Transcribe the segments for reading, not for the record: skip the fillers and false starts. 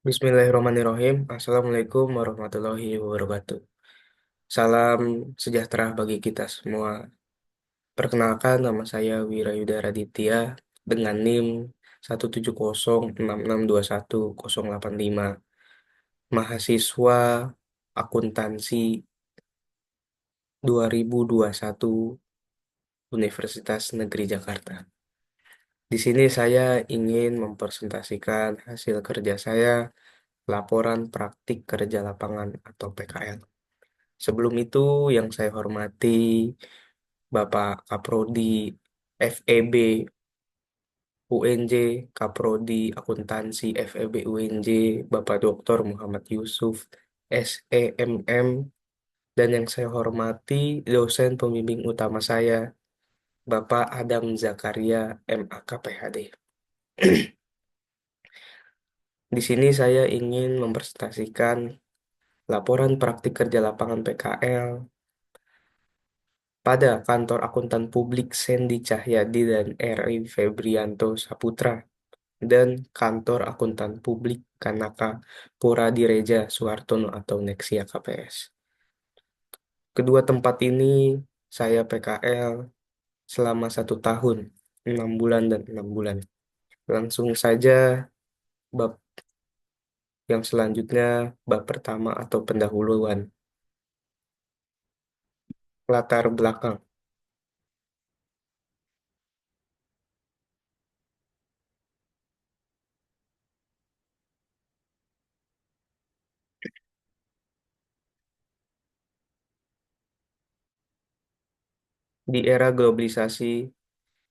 Bismillahirrahmanirrahim. Assalamualaikum warahmatullahi wabarakatuh. Salam sejahtera bagi kita semua. Perkenalkan, nama saya Wirayuda Raditya dengan NIM 17066210085. Mahasiswa Akuntansi 2021 Universitas Negeri Jakarta. Di sini saya ingin mempresentasikan hasil kerja saya, laporan praktik kerja lapangan atau PKL. Sebelum itu, yang saya hormati Bapak Kaprodi FEB UNJ, Kaprodi Akuntansi FEB UNJ, Bapak Dr. Muhammad Yusuf SEMM, dan yang saya hormati dosen pembimbing utama saya, Bapak Adam Zakaria MAK PhD. Di sini saya ingin mempresentasikan laporan praktik kerja lapangan PKL pada Kantor Akuntan Publik Sendi Cahyadi dan R.I. Febrianto Saputra dan Kantor Akuntan Publik Kanaka Pura Direja Suhartono atau Nexia KPS. Kedua tempat ini saya PKL selama 1 tahun, 6 bulan dan 6 bulan. Langsung saja bab yang selanjutnya, bab pertama atau pendahuluan. Latar belakang. Di era globalisasi,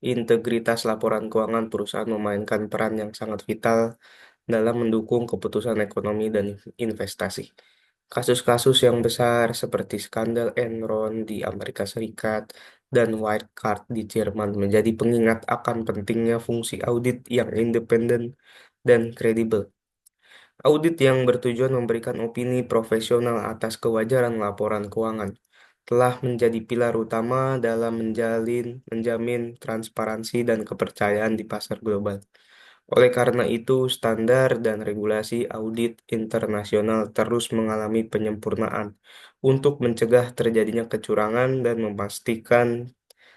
integritas laporan keuangan perusahaan memainkan peran yang sangat vital dalam mendukung keputusan ekonomi dan investasi. Kasus-kasus yang besar seperti skandal Enron di Amerika Serikat dan Wirecard di Jerman menjadi pengingat akan pentingnya fungsi audit yang independen dan kredibel. Audit yang bertujuan memberikan opini profesional atas kewajaran laporan keuangan telah menjadi pilar utama dalam menjamin transparansi dan kepercayaan di pasar global. Oleh karena itu, standar dan regulasi audit internasional terus mengalami penyempurnaan untuk mencegah terjadinya kecurangan dan memastikan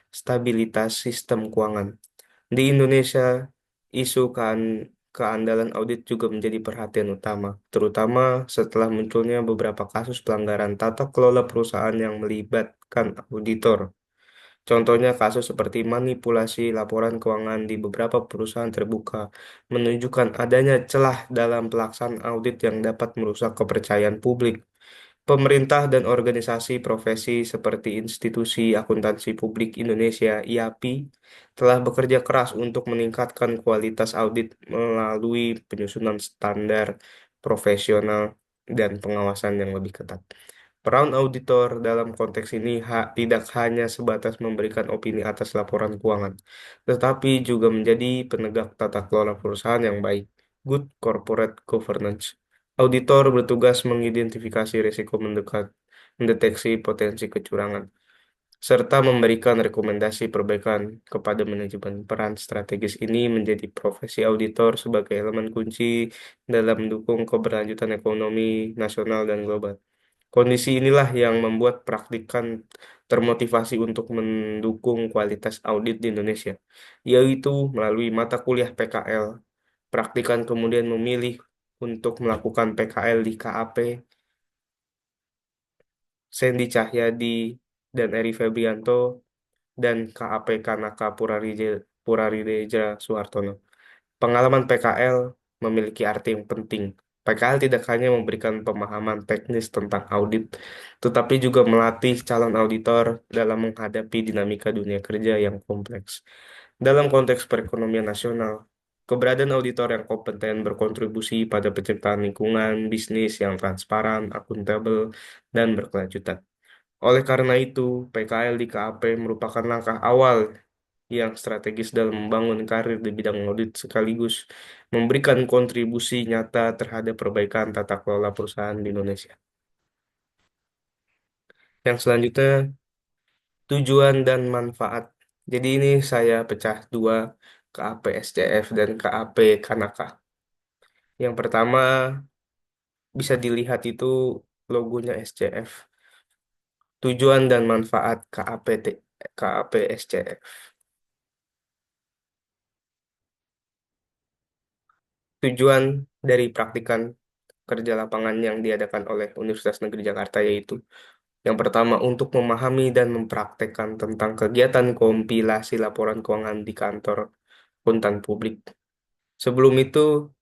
stabilitas sistem keuangan. Di Indonesia, isu keandalan audit juga menjadi perhatian utama, terutama setelah munculnya beberapa kasus pelanggaran tata kelola perusahaan yang melibatkan auditor. Contohnya kasus seperti manipulasi laporan keuangan di beberapa perusahaan terbuka menunjukkan adanya celah dalam pelaksanaan audit yang dapat merusak kepercayaan publik. Pemerintah dan organisasi profesi seperti Institusi Akuntansi Publik Indonesia (IAPI) telah bekerja keras untuk meningkatkan kualitas audit melalui penyusunan standar profesional dan pengawasan yang lebih ketat. Peran auditor dalam konteks ini tidak hanya sebatas memberikan opini atas laporan keuangan, tetapi juga menjadi penegak tata kelola perusahaan yang baik, good corporate governance. Auditor bertugas mengidentifikasi risiko mendeteksi potensi kecurangan, serta memberikan rekomendasi perbaikan kepada manajemen. Peran strategis ini menjadi profesi auditor sebagai elemen kunci dalam mendukung keberlanjutan ekonomi nasional dan global. Kondisi inilah yang membuat praktikan termotivasi untuk mendukung kualitas audit di Indonesia, yaitu melalui mata kuliah PKL. Praktikan kemudian memilih untuk melakukan PKL di KAP, Sendi Cahyadi, dan Eri Febrianto, dan KAP Kanaka Purarireja Suhartono. Pengalaman PKL memiliki arti yang penting. PKL tidak hanya memberikan pemahaman teknis tentang audit, tetapi juga melatih calon auditor dalam menghadapi dinamika dunia kerja yang kompleks. Dalam konteks perekonomian nasional, keberadaan auditor yang kompeten berkontribusi pada penciptaan lingkungan bisnis yang transparan, akuntabel, dan berkelanjutan. Oleh karena itu, PKL di KAP merupakan langkah awal yang strategis dalam membangun karir di bidang audit sekaligus memberikan kontribusi nyata terhadap perbaikan tata kelola perusahaan di Indonesia. Yang selanjutnya, tujuan dan manfaat. Jadi ini saya pecah dua, KAP SCF dan KAP Kanaka. Yang pertama bisa dilihat itu logonya SCF. Tujuan dan manfaat KAPSCF. Tujuan dari praktikan kerja lapangan yang diadakan oleh Universitas Negeri Jakarta yaitu yang pertama untuk memahami dan mempraktekkan tentang kegiatan kompilasi laporan keuangan di kantor akuntan publik. Sebelum itu,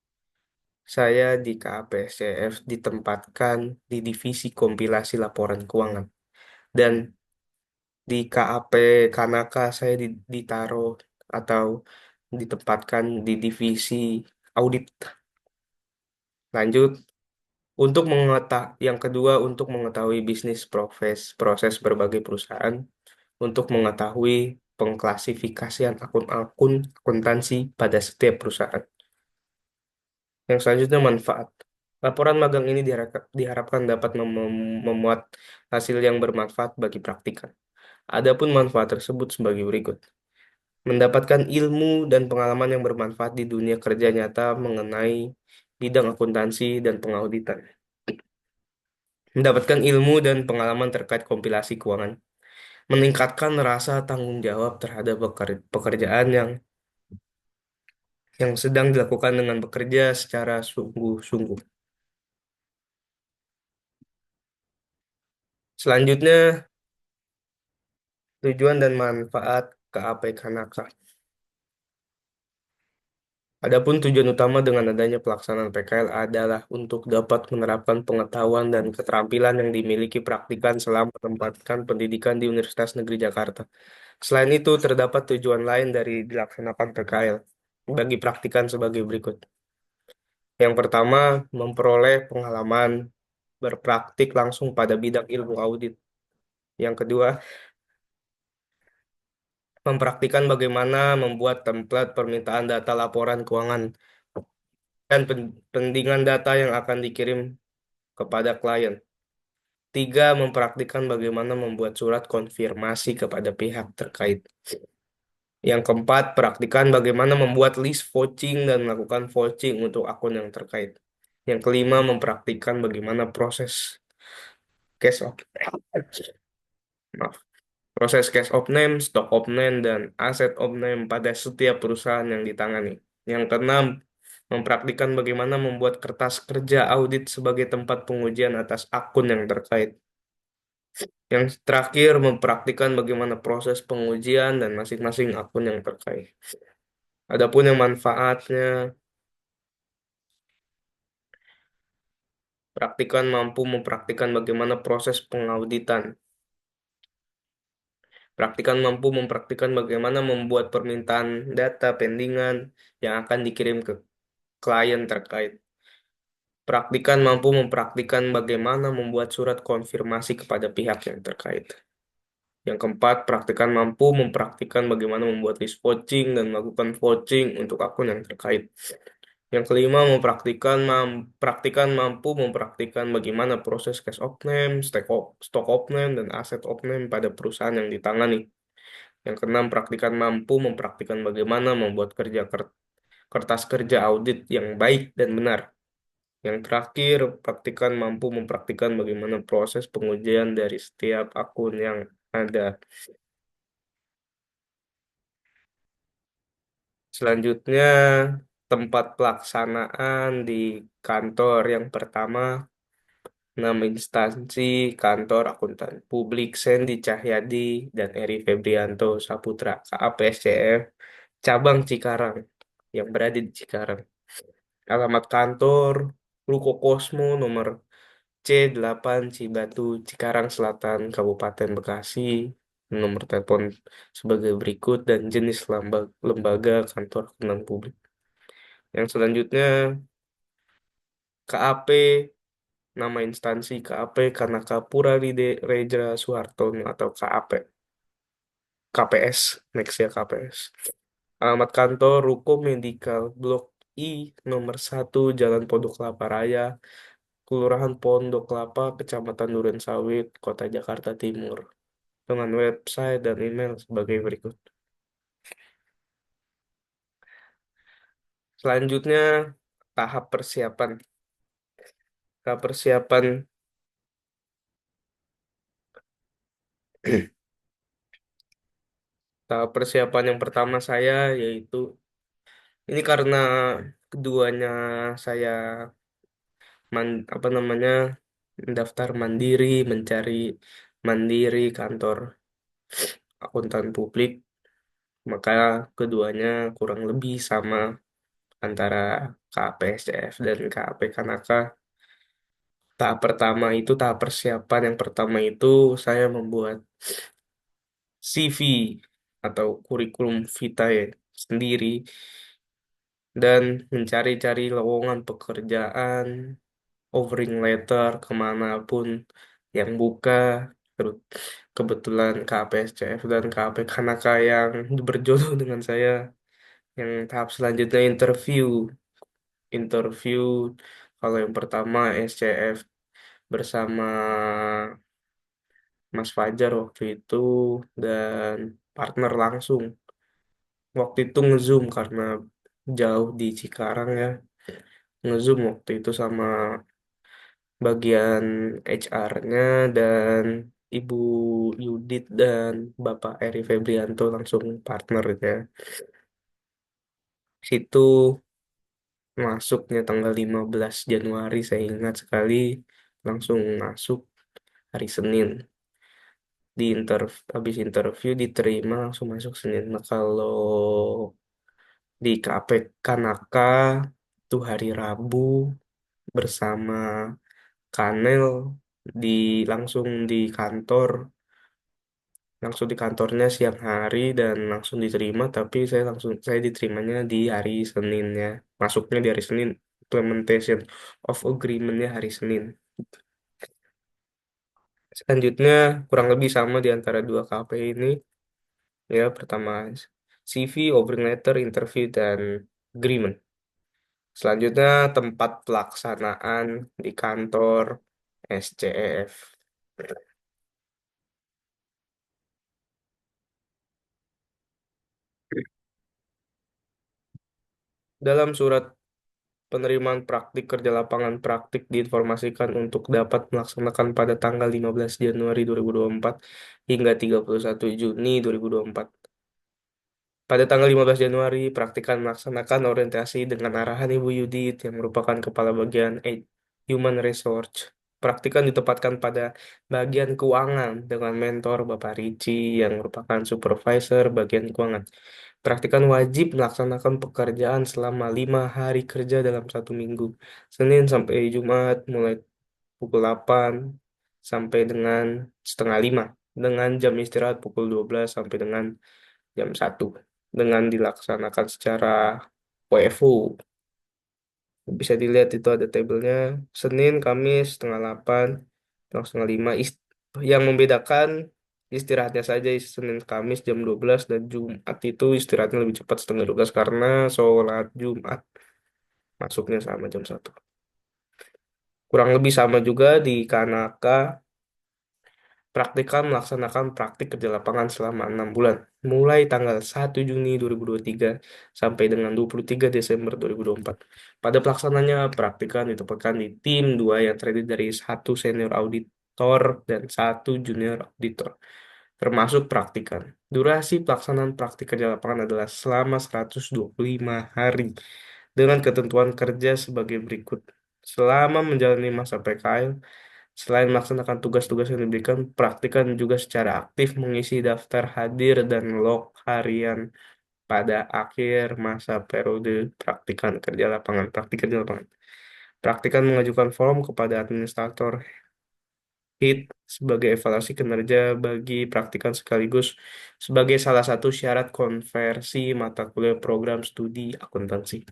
saya di KAPSCF ditempatkan di divisi kompilasi laporan keuangan. Dan di KAP Kanaka saya ditaruh atau ditempatkan di divisi audit. Lanjut, yang kedua untuk mengetahui bisnis proses berbagai perusahaan, untuk mengetahui pengklasifikasian akun-akun akuntansi pada setiap perusahaan. Yang selanjutnya manfaat. Laporan magang ini diharapkan dapat memuat hasil yang bermanfaat bagi praktikan. Adapun manfaat tersebut sebagai berikut. Mendapatkan ilmu dan pengalaman yang bermanfaat di dunia kerja nyata mengenai bidang akuntansi dan pengauditan. Mendapatkan ilmu dan pengalaman terkait kompilasi keuangan. Meningkatkan rasa tanggung jawab terhadap pekerjaan yang sedang dilakukan dengan bekerja secara sungguh-sungguh. Selanjutnya, tujuan dan manfaat KAP Kanaka. Adapun tujuan utama dengan adanya pelaksanaan PKL adalah untuk dapat menerapkan pengetahuan dan keterampilan yang dimiliki praktikan selama menempatkan pendidikan di Universitas Negeri Jakarta. Selain itu, terdapat tujuan lain dari dilaksanakan PKL bagi praktikan sebagai berikut. Yang pertama, memperoleh pengalaman berpraktik langsung pada bidang ilmu audit. Yang kedua, mempraktikkan bagaimana membuat template permintaan data laporan keuangan dan pendingan data yang akan dikirim kepada klien. Tiga, mempraktikkan bagaimana membuat surat konfirmasi kepada pihak terkait. Yang keempat, praktikkan bagaimana membuat list vouching dan melakukan vouching untuk akun yang terkait. Yang kelima, mempraktikkan bagaimana cash of, maaf, proses cash of name, stock of name, dan asset of name pada setiap perusahaan yang ditangani. Yang keenam, mempraktikkan bagaimana membuat kertas kerja audit sebagai tempat pengujian atas akun yang terkait. Yang terakhir, mempraktikkan bagaimana proses pengujian dan masing-masing akun yang terkait. Adapun yang manfaatnya, praktikan mampu mempraktikkan bagaimana proses pengauditan. Praktikan mampu mempraktikkan bagaimana membuat permintaan data pendingan yang akan dikirim ke klien terkait. Praktikan mampu mempraktikkan bagaimana membuat surat konfirmasi kepada pihak yang terkait. Yang keempat, praktikan mampu mempraktikkan bagaimana membuat list vouching dan melakukan vouching untuk akun yang terkait. Yang kelima, praktikan mampu mempraktikkan bagaimana proses cash of name, stock of name, dan asset of name pada perusahaan yang ditangani. Yang keenam, praktikan mampu mempraktikkan bagaimana membuat kertas kerja audit yang baik dan benar. Yang terakhir, praktikan mampu mempraktikkan bagaimana proses pengujian dari setiap akun yang ada. Selanjutnya, tempat pelaksanaan di kantor yang pertama, nama instansi Kantor Akuntan Publik Sendi Cahyadi dan Eri Febrianto Saputra, KAPSCF, Cabang Cikarang, yang berada di Cikarang. Alamat kantor, Ruko Kosmo nomor C8 Cibatu, Cikarang Selatan, Kabupaten Bekasi. Nomor telepon sebagai berikut dan jenis lembaga kantor akuntan publik. Yang selanjutnya KAP, nama instansi KAP Kanaka Reja Soehartono atau KPS, next ya KPS. Alamat kantor Ruko Medical Blok I nomor 1 Jalan Pondok Kelapa Raya, Kelurahan Pondok Kelapa, Kecamatan Durensawit, Kota Jakarta Timur. Dengan website dan email sebagai berikut. Selanjutnya, tahap persiapan. Tahap persiapan, tahap persiapan yang pertama saya yaitu ini karena keduanya saya apa namanya daftar mandiri, mencari mandiri kantor akuntan publik, maka keduanya kurang lebih sama antara KPSCF dan KP Kanaka. Tahap persiapan yang pertama itu saya membuat CV atau kurikulum vitae sendiri dan mencari-cari lowongan pekerjaan, offering letter kemanapun yang buka. Terus kebetulan KPSCF dan KP Kanaka yang berjodoh dengan saya. Yang tahap selanjutnya interview. Interview kalau yang pertama SCF bersama Mas Fajar waktu itu dan partner langsung. Waktu itu nge-zoom karena jauh di Cikarang ya. Nge-zoom waktu itu sama bagian HR-nya dan Ibu Yudit dan Bapak Eri Febrianto langsung partner gitu ya. Situ masuknya tanggal 15 Januari saya ingat sekali langsung masuk hari Senin. Habis interview diterima langsung masuk Senin. Nah, kalau di KPK Kanaka itu hari Rabu bersama Kanel di langsung di kantor, langsung di kantornya siang hari dan langsung diterima, tapi saya diterimanya di hari Seninnya, masuknya di hari Senin, implementation of agreement-nya hari Senin. Selanjutnya kurang lebih sama di antara dua KP ini. Ya, pertama CV, offering letter, interview, dan agreement. Selanjutnya tempat pelaksanaan di kantor SCEF. Dalam surat penerimaan praktik kerja lapangan praktik diinformasikan untuk dapat melaksanakan pada tanggal 15 Januari 2024 hingga 31 Juni 2024. Pada tanggal 15 Januari, praktikan melaksanakan orientasi dengan arahan Ibu Yudit yang merupakan Kepala Bagian Human Resource. Praktikan ditempatkan pada bagian keuangan dengan mentor Bapak Ricci yang merupakan supervisor bagian keuangan. Praktikan wajib melaksanakan pekerjaan selama 5 hari kerja dalam 1 minggu. Senin sampai Jumat mulai pukul 8 sampai dengan setengah 5. Dengan jam istirahat pukul 12 sampai dengan jam 1 dengan dilaksanakan secara WFU. Bisa dilihat itu ada tabelnya Senin, Kamis, setengah 8, setengah 5. Yang membedakan istirahatnya saja Senin, Kamis jam 12 dan Jumat itu istirahatnya lebih cepat setengah 12 karena sholat Jumat masuknya sama jam 1. Kurang lebih sama juga di Kanaka. Praktikan melaksanakan praktik kerja lapangan selama 6 bulan, mulai tanggal 1 Juni 2023 sampai dengan 23 Desember 2024. Pada pelaksananya, praktikan ditempatkan di tim 2 yang terdiri dari satu senior auditor dan satu junior auditor, termasuk praktikan. Durasi pelaksanaan praktik kerja lapangan adalah selama 125 hari, dengan ketentuan kerja sebagai berikut. Selama menjalani masa PKL, selain melaksanakan tugas-tugas yang diberikan, praktikan juga secara aktif mengisi daftar hadir dan log harian pada akhir masa periode praktikan kerja lapangan. Praktik kerja lapangan. Praktikan mengajukan form kepada administrator HIT sebagai evaluasi kinerja bagi praktikan sekaligus sebagai salah satu syarat konversi mata kuliah program studi akuntansi.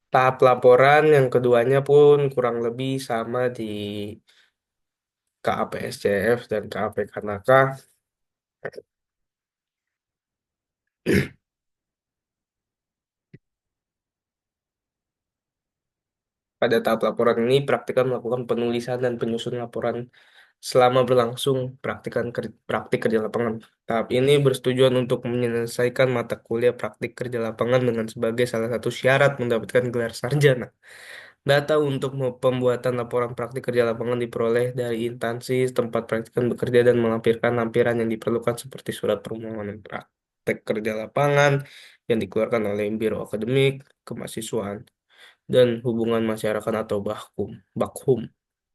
Tahap laporan yang keduanya pun kurang lebih sama di KAPSCF dan KAP Kanaka. Pada tahap laporan ini, praktikan melakukan penulisan dan penyusunan laporan selama berlangsung praktik kerja lapangan. Tahap ini bertujuan untuk menyelesaikan mata kuliah praktik kerja lapangan dengan sebagai salah satu syarat mendapatkan gelar sarjana. Data untuk pembuatan laporan praktik kerja lapangan diperoleh dari instansi tempat praktikan bekerja dan melampirkan lampiran yang diperlukan seperti surat permohonan praktek kerja lapangan yang dikeluarkan oleh Biro Akademik Kemahasiswaan dan Hubungan Masyarakat atau Bakhum.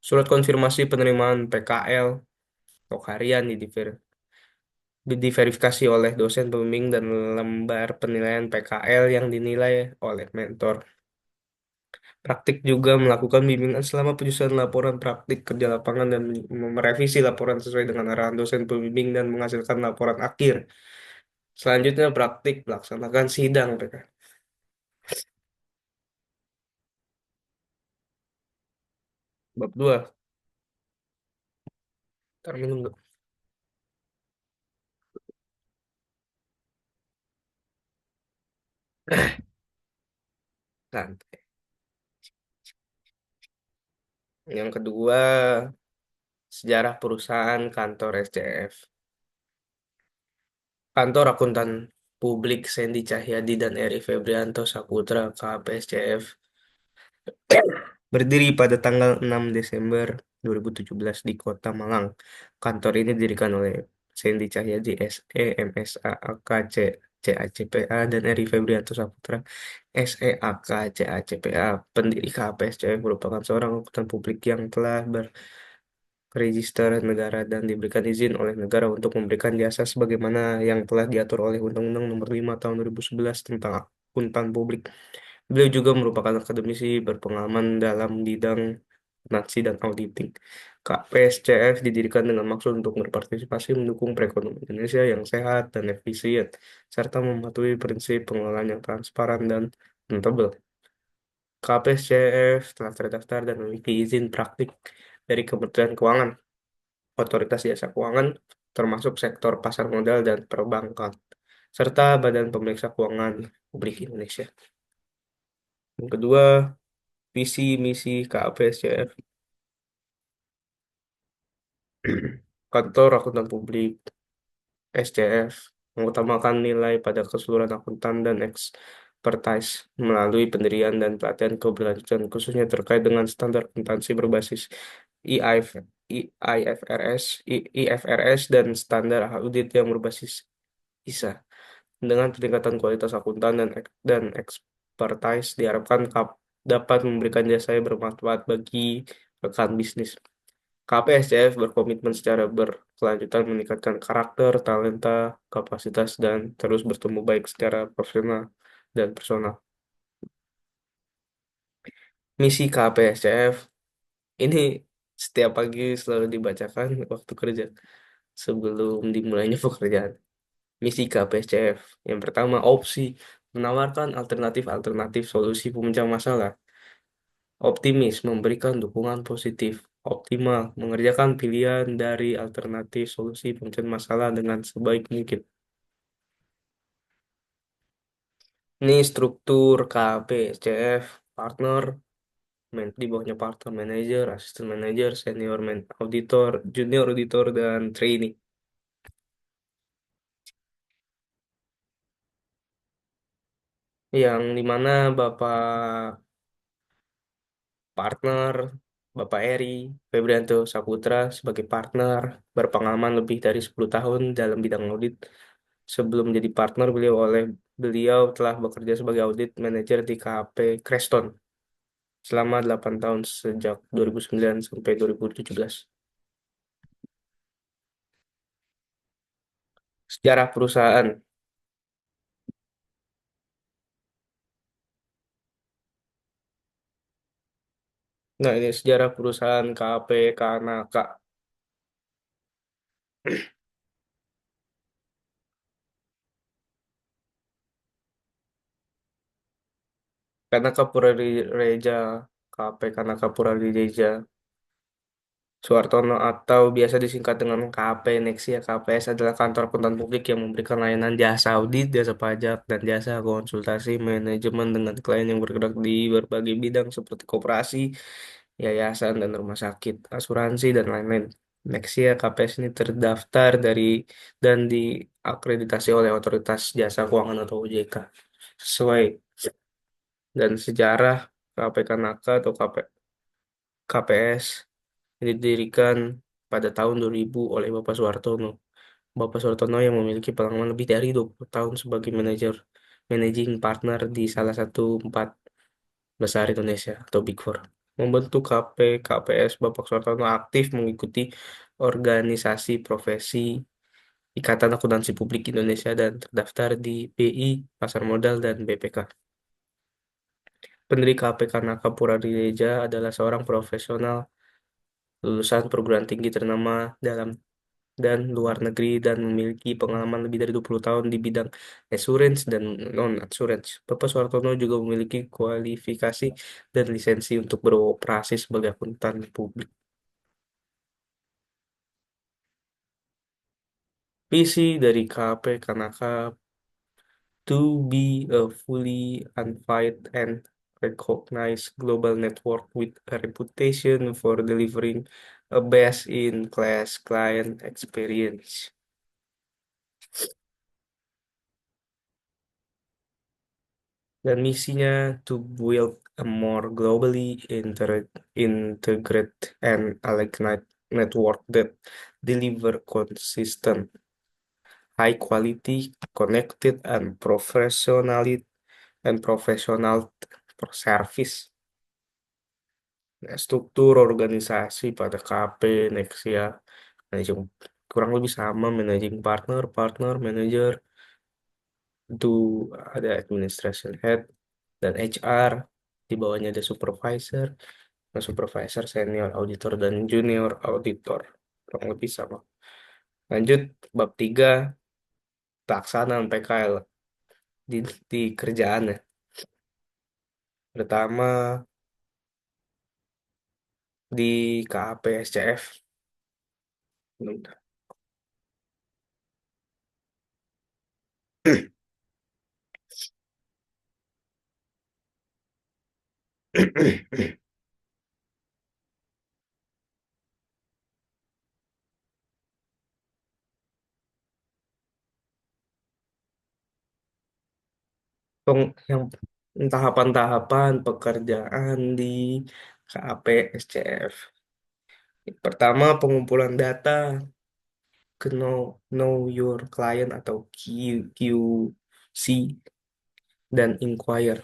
Surat konfirmasi penerimaan PKL atau harian diverifikasi oleh dosen pembimbing dan lembar penilaian PKL yang dinilai oleh mentor. Praktik juga melakukan bimbingan selama penyusunan laporan praktik kerja lapangan dan merevisi laporan sesuai dengan arahan dosen pembimbing dan menghasilkan laporan akhir. Selanjutnya praktik melaksanakan sidang PK. Bab 2. Ntar minum dulu. Santai. Yang kedua, sejarah perusahaan kantor SCF. Kantor Akuntan Publik Sandy Cahyadi dan Eri Febrianto Saputra KPSCF berdiri pada tanggal 6 Desember 2017 di Kota Malang. Kantor ini didirikan oleh Sandy Cahyadi SE, MSA, AKC, CACPA, dan Eri Febrianto Saputra SEAK, CACPA. Pendiri KPSCF merupakan seorang akuntan publik yang telah register negara dan diberikan izin oleh negara untuk memberikan jasa sebagaimana yang telah diatur oleh Undang-Undang Nomor 5 Tahun 2011 tentang akuntan publik. Beliau juga merupakan akademisi berpengalaman dalam bidang akuntansi dan auditing. KPSCF didirikan dengan maksud untuk berpartisipasi mendukung perekonomian Indonesia yang sehat dan efisien, serta mematuhi prinsip pengelolaan yang transparan dan akuntabel. KPSCF telah terdaftar dan memiliki izin praktik dari Kementerian Keuangan, Otoritas Jasa Keuangan, termasuk sektor pasar modal dan perbankan, serta Badan Pemeriksa Keuangan Republik Indonesia. Yang kedua, visi misi KPSCF. Kantor Akuntan Publik SCF mengutamakan nilai pada keseluruhan akuntan dan expertise melalui pendirian dan pelatihan keberlanjutan khususnya terkait dengan standar akuntansi berbasis EIF, IFRS, IFRS dan standar audit yang berbasis ISA. Dengan peningkatan kualitas akuntan dan expertise diharapkan dapat memberikan jasa yang bermanfaat bagi rekan bisnis. KPSCF berkomitmen secara berkelanjutan meningkatkan karakter, talenta, kapasitas, dan terus bertumbuh baik secara profesional dan personal. Misi KPSCF ini setiap pagi selalu dibacakan waktu kerja sebelum dimulainya pekerjaan. Misi KPSCF yang pertama, opsi menawarkan alternatif-alternatif solusi pemecah masalah. Optimis memberikan dukungan positif. Optimal mengerjakan pilihan dari alternatif solusi pemecahan masalah dengan sebaik mungkin. Ini struktur KPCF partner, di bawahnya partner manager, assistant manager, senior auditor, junior auditor, dan trainee. Yang dimana Bapak partner, Bapak Eri Febrianto Saputra sebagai partner berpengalaman lebih dari 10 tahun dalam bidang audit. Sebelum menjadi partner, beliau telah bekerja sebagai audit manager di KP Creston selama 8 tahun sejak 2009 sampai 2017. Sejarah perusahaan. Nah, ini sejarah perusahaan KP Kanaka. Kanaka Puradireja, KP Kanaka Puradireja Suartono atau biasa disingkat dengan KP Nexia. KPS adalah kantor akuntan publik yang memberikan layanan jasa audit, jasa pajak, dan jasa konsultasi manajemen dengan klien yang bergerak di berbagai bidang seperti koperasi, yayasan, dan rumah sakit, asuransi, dan lain-lain. Nexia KPS ini terdaftar dan diakreditasi oleh Otoritas Jasa Keuangan atau OJK sesuai dan sejarah KPK Naka atau KPS didirikan pada tahun 2000 oleh Bapak Soehartono. Bapak Soehartono yang memiliki pengalaman lebih dari 20 tahun sebagai managing partner di salah satu empat besar Indonesia atau Big Four. Membentuk KPS, Bapak Soehartono aktif mengikuti organisasi profesi Ikatan Akuntansi Publik Indonesia dan terdaftar di BI, Pasar Modal, dan BPK. Pendiri KPK Naka Puradireja adalah seorang profesional lulusan perguruan tinggi ternama dalam dan luar negeri dan memiliki pengalaman lebih dari 20 tahun di bidang assurance dan non-assurance. Bapak Soehartono juga memiliki kualifikasi dan lisensi untuk beroperasi sebagai akuntan publik. Visi dari KP Kanaka to be a fully unified and recognized global network with a reputation for delivering a best-in-class client experience. Dan misinya to build a more globally integrated and aligned network that deliver consistent, high quality, connected, and professional service. Nah, struktur organisasi pada KP Nexia manajemen kurang lebih sama managing partner, manager, itu ada administration head dan HR, di bawahnya ada supervisor, nah, supervisor, senior auditor dan junior auditor kurang lebih sama. Lanjut bab 3 pelaksanaan PKL di, di kerjaan ya. Pertama di KAP SCF. Yang tahapan-tahapan pekerjaan di KAP SCF. Pertama, pengumpulan data ke know Your Client atau QC dan Inquire.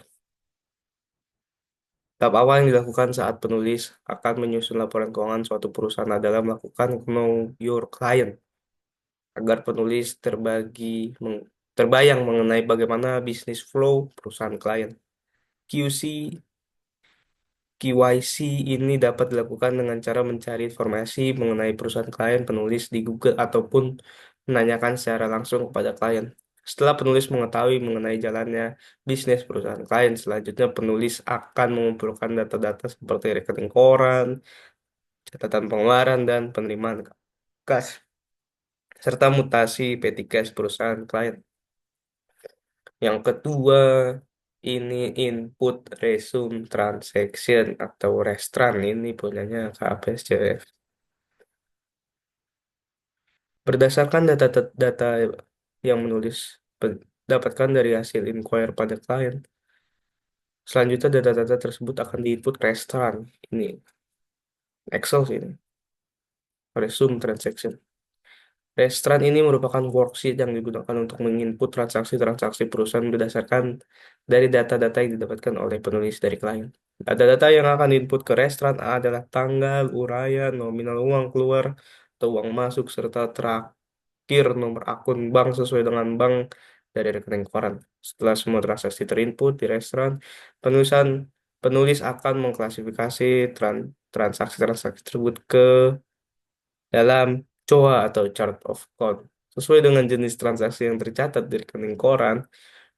Tahap awal yang dilakukan saat penulis akan menyusun laporan keuangan suatu perusahaan adalah melakukan Know Your Client agar penulis terbayang mengenai bagaimana bisnis flow perusahaan klien. QC KYC ini dapat dilakukan dengan cara mencari informasi mengenai perusahaan klien penulis di Google ataupun menanyakan secara langsung kepada klien. Setelah penulis mengetahui mengenai jalannya bisnis perusahaan klien, selanjutnya penulis akan mengumpulkan data-data seperti rekening koran, catatan pengeluaran, dan penerimaan kas, serta mutasi P3S perusahaan klien. Yang kedua, ini input resume transaction atau restran ini punyanya KPSCF. Berdasarkan data yang dapatkan dari hasil inquire pada klien, selanjutnya data-data tersebut akan diinput ke restran. Ini Excel sih ini, resume transaction. Restran ini merupakan worksheet yang digunakan untuk menginput transaksi-transaksi perusahaan berdasarkan dari data-data yang didapatkan oleh penulis dari klien. Data-data yang akan diinput ke Restran adalah tanggal, uraian, nominal uang keluar, atau uang masuk, serta terakhir nomor akun bank sesuai dengan bank dari rekening koran. Setelah semua transaksi terinput di Restran, penulisan penulis akan mengklasifikasi transaksi-transaksi tersebut ke dalam COA atau Chart of Account. Sesuai dengan jenis transaksi yang tercatat di rekening koran,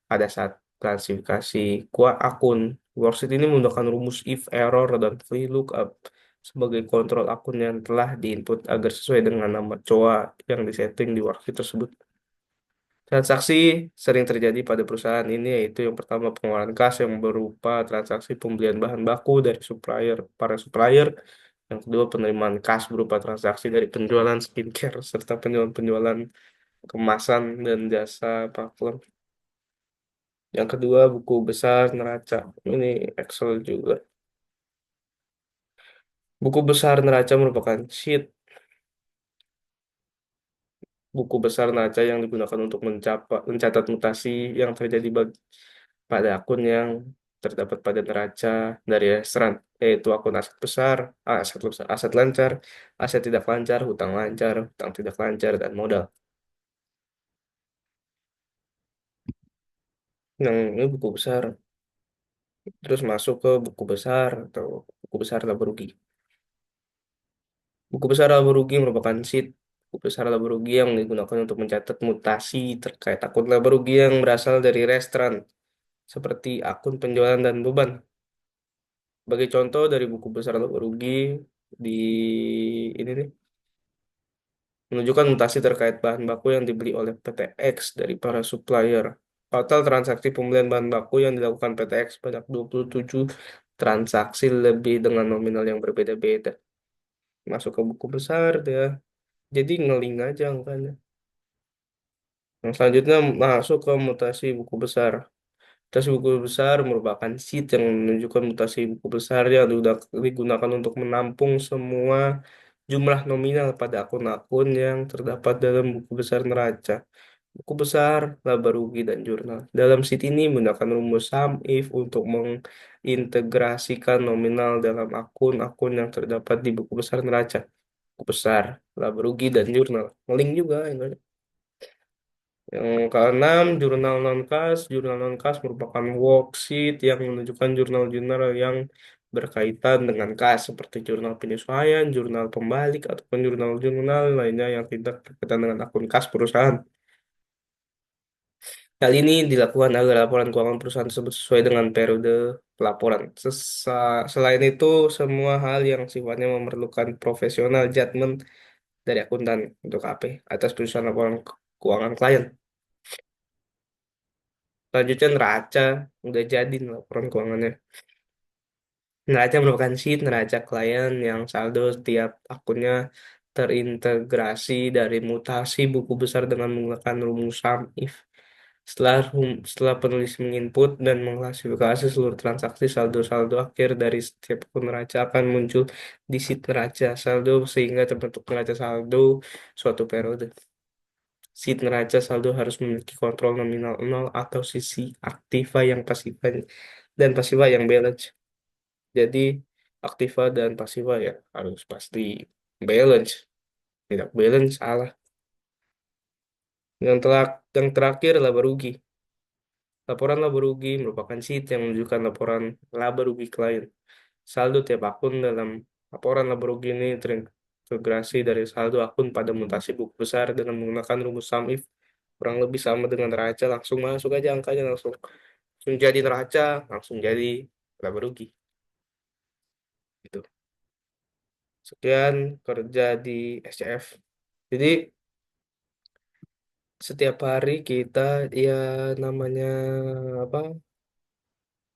pada saat klasifikasi akun, worksheet ini menggunakan rumus if, error, dan VLOOKUP sebagai kontrol akun yang telah diinput agar sesuai dengan nama COA yang disetting di worksheet tersebut. Transaksi sering terjadi pada perusahaan ini yaitu yang pertama pengeluaran kas yang berupa transaksi pembelian bahan baku dari para supplier, Yang kedua, penerimaan kas berupa transaksi dari penjualan skincare serta penjualan-penjualan kemasan dan jasa platform. Yang kedua, buku besar neraca. Ini Excel juga. Buku besar neraca merupakan sheet buku besar neraca yang digunakan untuk mencatat mutasi yang terjadi pada akun yang terdapat pada neraca dari restoran, yaitu akun aset besar, aset lancar, aset tidak lancar, hutang tidak lancar, dan modal. Yang ini buku besar, terus masuk ke buku besar atau buku besar laba rugi. Buku besar laba rugi merupakan sheet buku besar laba rugi yang digunakan untuk mencatat mutasi terkait akun laba rugi yang berasal dari restoran, seperti akun penjualan dan beban. Sebagai contoh dari buku besar laba rugi di ini nih, menunjukkan mutasi terkait bahan baku yang dibeli oleh PT X dari para supplier. Total transaksi pembelian bahan baku yang dilakukan PT X sebanyak 27 transaksi lebih dengan nominal yang berbeda-beda. Masuk ke buku besar dia. Jadi ngeling aja angkanya. Yang selanjutnya masuk ke mutasi buku besar. Mutasi buku besar merupakan sheet yang menunjukkan mutasi buku besar yang digunakan untuk menampung semua jumlah nominal pada akun-akun yang terdapat dalam buku besar neraca, buku besar, laba rugi, dan jurnal. Dalam sheet ini menggunakan rumus sum if untuk mengintegrasikan nominal dalam akun-akun yang terdapat di buku besar neraca, buku besar, laba rugi, dan jurnal. Link juga ini. Yang keenam, Jurnal non-kas merupakan worksheet yang menunjukkan jurnal-jurnal yang berkaitan dengan kas, seperti jurnal penyesuaian, jurnal pembalik, ataupun jurnal-jurnal lainnya yang tidak berkaitan dengan akun kas perusahaan. Hal ini dilakukan agar laporan keuangan perusahaan tersebut sesuai dengan periode pelaporan. Selain itu, semua hal yang sifatnya memerlukan profesional judgment dari akuntan untuk AP atas perusahaan laporan keuangan klien. Selanjutnya neraca, udah jadi nih laporan keuangannya. Neraca merupakan sheet neraca klien yang saldo setiap akunnya terintegrasi dari mutasi buku besar dengan menggunakan rumus sum if. Setelah penulis menginput dan mengklasifikasi seluruh transaksi, saldo-saldo akhir dari setiap akun neraca akan muncul di sheet neraca saldo sehingga terbentuk neraca saldo suatu periode. Sheet neraca saldo harus memiliki kontrol nominal nol atau sisi aktiva yang pasifa dan pasifa yang balance. Jadi aktiva dan pasifa ya harus pasti balance. Tidak balance salah. Yang terakhir laba rugi. Laporan laba rugi merupakan sheet yang menunjukkan laporan laba rugi klien. Saldo tiap akun dalam laporan laba rugi ini terintegrasi dari saldo akun pada mutasi buku besar dengan menggunakan rumus sum if kurang lebih sama dengan neraca, langsung masuk aja angkanya langsung jadi neraca, langsung jadi laba rugi gitu. Sekian kerja di SCF. Jadi setiap hari kita ya namanya apa?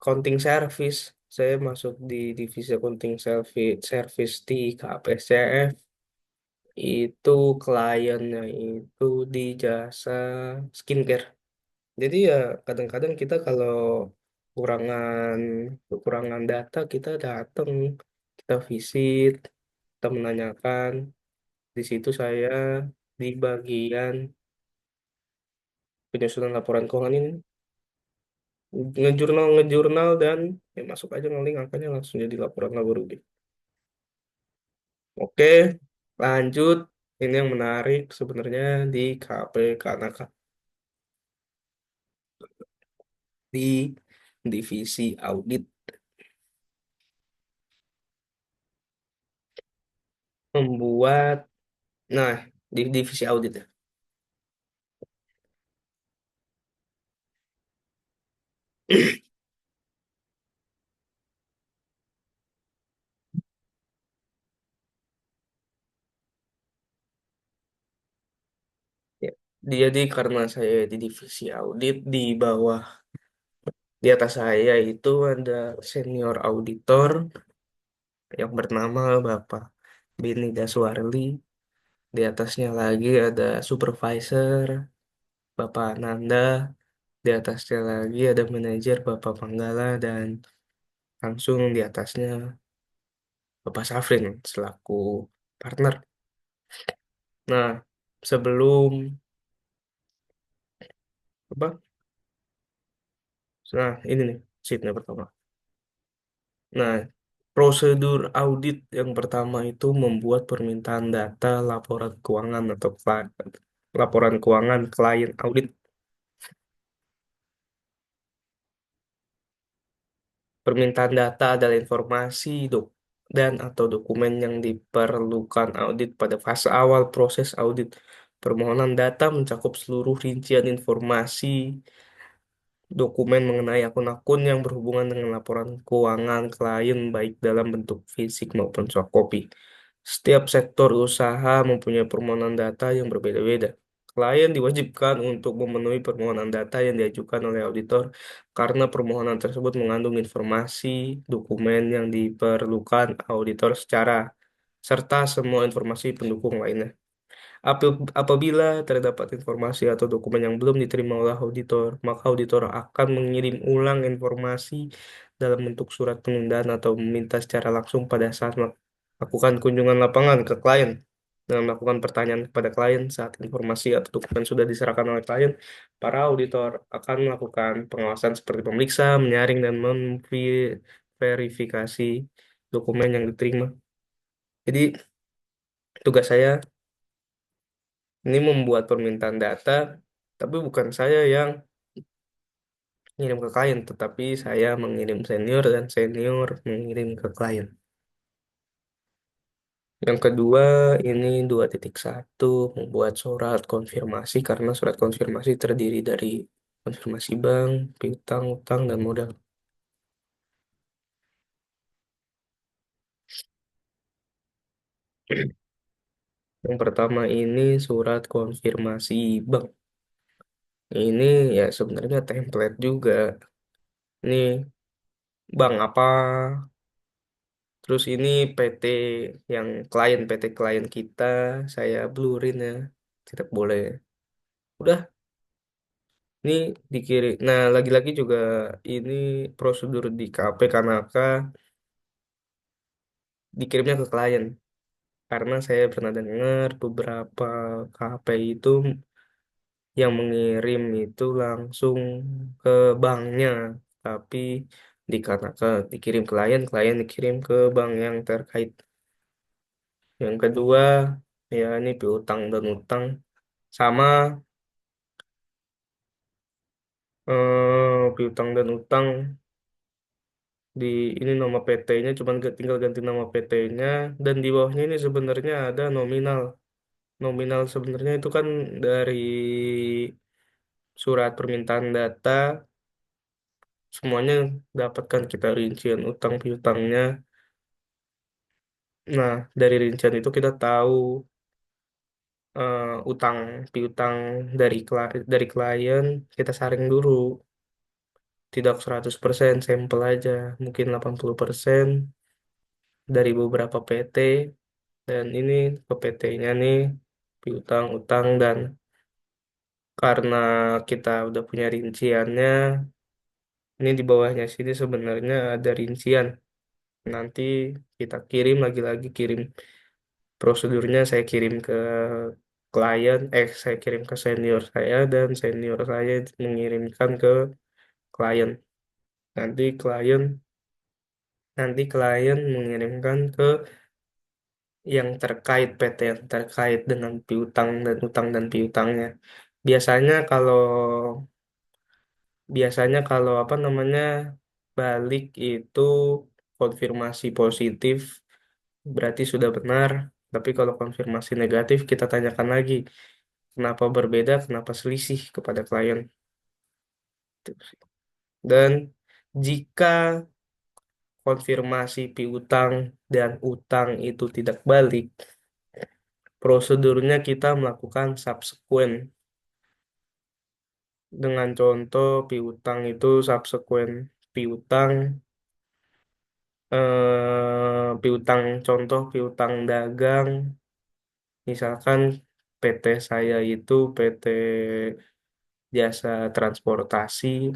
Accounting service. Saya masuk di divisi accounting service di KPSCF. Itu kliennya itu di jasa skincare. Jadi ya kadang-kadang kita kalau kekurangan kekurangan data kita datang, kita visit, kita menanyakan. Di situ saya di bagian penyusunan laporan keuangan ini ngejurnal dan ya masuk aja ngeling angkanya langsung jadi laporan laba rugi. Oke, lanjut. Ini yang menarik sebenarnya di KP Kanaka di divisi audit membuat, nah di divisi audit ya. Ya, jadi karena saya di divisi audit di atas saya itu ada senior auditor Yang bernama Bapak Beni Daswarli. Di atasnya lagi ada supervisor Bapak Nanda. Di atasnya lagi ada manajer Bapak Panggala dan langsung di atasnya Bapak Safrin selaku partner. Nah, sebelum apa? Nah, ini nih sheetnya pertama. Nah, prosedur audit yang pertama itu membuat permintaan data laporan keuangan atau laporan keuangan klien audit. Permintaan data adalah informasi dan atau dokumen yang diperlukan audit pada fase awal proses audit. Permohonan data mencakup seluruh rincian informasi dokumen mengenai akun-akun yang berhubungan dengan laporan keuangan klien baik dalam bentuk fisik maupun soft copy. Setiap sektor usaha mempunyai permohonan data yang berbeda-beda. Klien diwajibkan untuk memenuhi permohonan data yang diajukan oleh auditor karena permohonan tersebut mengandung informasi dokumen yang diperlukan auditor secara serta semua informasi pendukung lainnya. Apabila terdapat informasi atau dokumen yang belum diterima oleh auditor, maka auditor akan mengirim ulang informasi dalam bentuk surat penundaan atau meminta secara langsung pada saat melakukan kunjungan lapangan ke klien. Dengan melakukan pertanyaan kepada klien saat informasi atau dokumen sudah diserahkan oleh klien, para auditor akan melakukan pengawasan seperti memeriksa, menyaring, dan memverifikasi dokumen yang diterima. Jadi, tugas saya ini membuat permintaan data, tapi bukan saya yang ngirim ke klien, tetapi saya mengirim senior dan senior mengirim ke klien. Yang kedua, ini 2.1 membuat surat konfirmasi karena surat konfirmasi terdiri dari konfirmasi bank, piutang, utang, dan modal. Yang pertama ini surat konfirmasi bank. Ini ya sebenarnya template juga. Ini bank apa? Terus ini PT yang PT klien kita saya blurin ya. Tidak boleh. Udah, ini dikirim. Nah, lagi-lagi juga ini prosedur di KP Kanaka dikirimnya ke klien. Karena saya pernah dengar beberapa KP itu yang mengirim itu langsung ke banknya. Tapi di Kanaka dikirim klien, klien dikirim ke bank yang terkait. Yang kedua, ya ini piutang dan utang. Sama piutang dan utang di ini nama PT-nya cuman tinggal ganti nama PT-nya dan di bawahnya ini sebenarnya ada nominal. Nominal sebenarnya itu kan dari surat permintaan data semuanya dapatkan kita rincian utang piutangnya. Nah, dari rincian itu kita tahu utang piutang dari klien kita saring dulu. Tidak 100% sampel aja, mungkin 80% dari beberapa PT dan ini ke PT-nya nih piutang utang dan karena kita udah punya rinciannya ini di bawahnya sini sebenarnya ada rincian nanti kita kirim lagi-lagi kirim prosedurnya saya kirim ke klien saya kirim ke senior saya dan senior saya mengirimkan ke klien nanti klien klien mengirimkan ke yang terkait PT yang terkait dengan piutang dan utang dan piutangnya. Biasanya kalau apa namanya balik itu konfirmasi positif berarti sudah benar. Tapi kalau konfirmasi negatif kita tanyakan lagi kenapa berbeda, kenapa selisih kepada klien. Dan jika konfirmasi piutang dan utang itu tidak balik, prosedurnya kita melakukan subsequent. Dengan contoh piutang itu subsequent piutang piutang, contoh piutang dagang, misalkan PT saya itu PT Jasa Transportasi,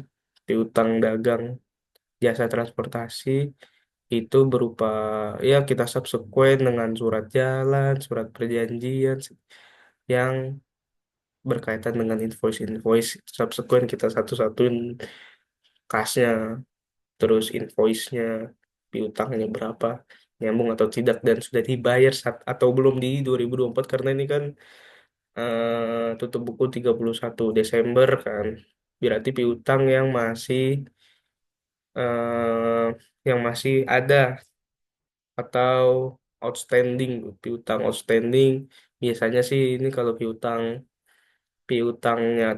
piutang dagang jasa transportasi itu berupa ya kita subsekuen dengan surat jalan, surat perjanjian yang berkaitan dengan invoice-invoice subsequent kita satu-satuin kasnya, terus invoice-nya, piutangnya berapa, nyambung atau tidak dan sudah dibayar atau belum di 2024 karena ini kan tutup buku 31 Desember kan. Berarti piutang eh, yang masih ada atau outstanding, piutang outstanding biasanya sih ini kalau piutangnya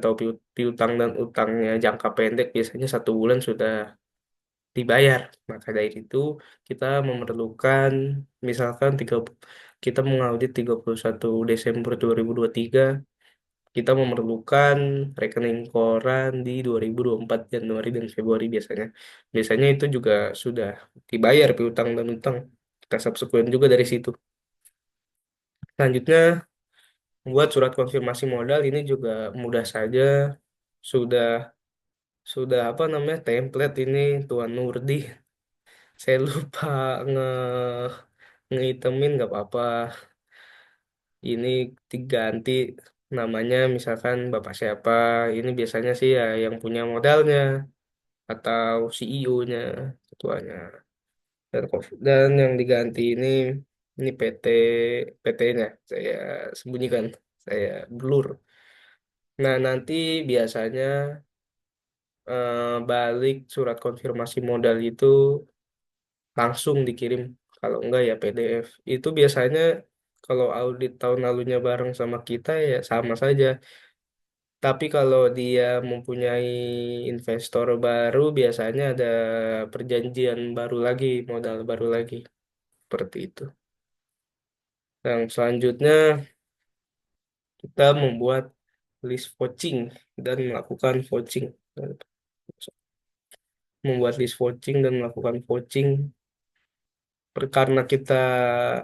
atau piutang dan utangnya jangka pendek biasanya 1 bulan sudah dibayar. Maka dari itu kita memerlukan misalkan kita mengaudit 31 Desember 2023 kita memerlukan rekening koran di 2024 Januari dan Februari biasanya. Biasanya itu juga sudah dibayar piutang dan utang. Kita subsequent juga dari situ. Selanjutnya, buat surat konfirmasi modal ini juga mudah saja. Sudah sudah apa namanya template ini Tuan Nurdi. Saya lupa nge ngitemin nggak apa-apa. Ini diganti namanya misalkan Bapak siapa. Ini biasanya sih ya yang punya modalnya atau CEO-nya, ketuanya. Dan yang diganti ini PT-nya saya sembunyikan, saya blur. Nah, nanti biasanya balik surat konfirmasi modal itu langsung dikirim. Kalau enggak ya PDF. Itu biasanya kalau audit tahun lalunya bareng sama kita ya sama saja. Tapi kalau dia mempunyai investor baru, biasanya ada perjanjian baru lagi, modal baru lagi. Seperti itu. Yang selanjutnya, kita membuat list vouching dan melakukan vouching. Membuat list vouching dan melakukan vouching. Karena kita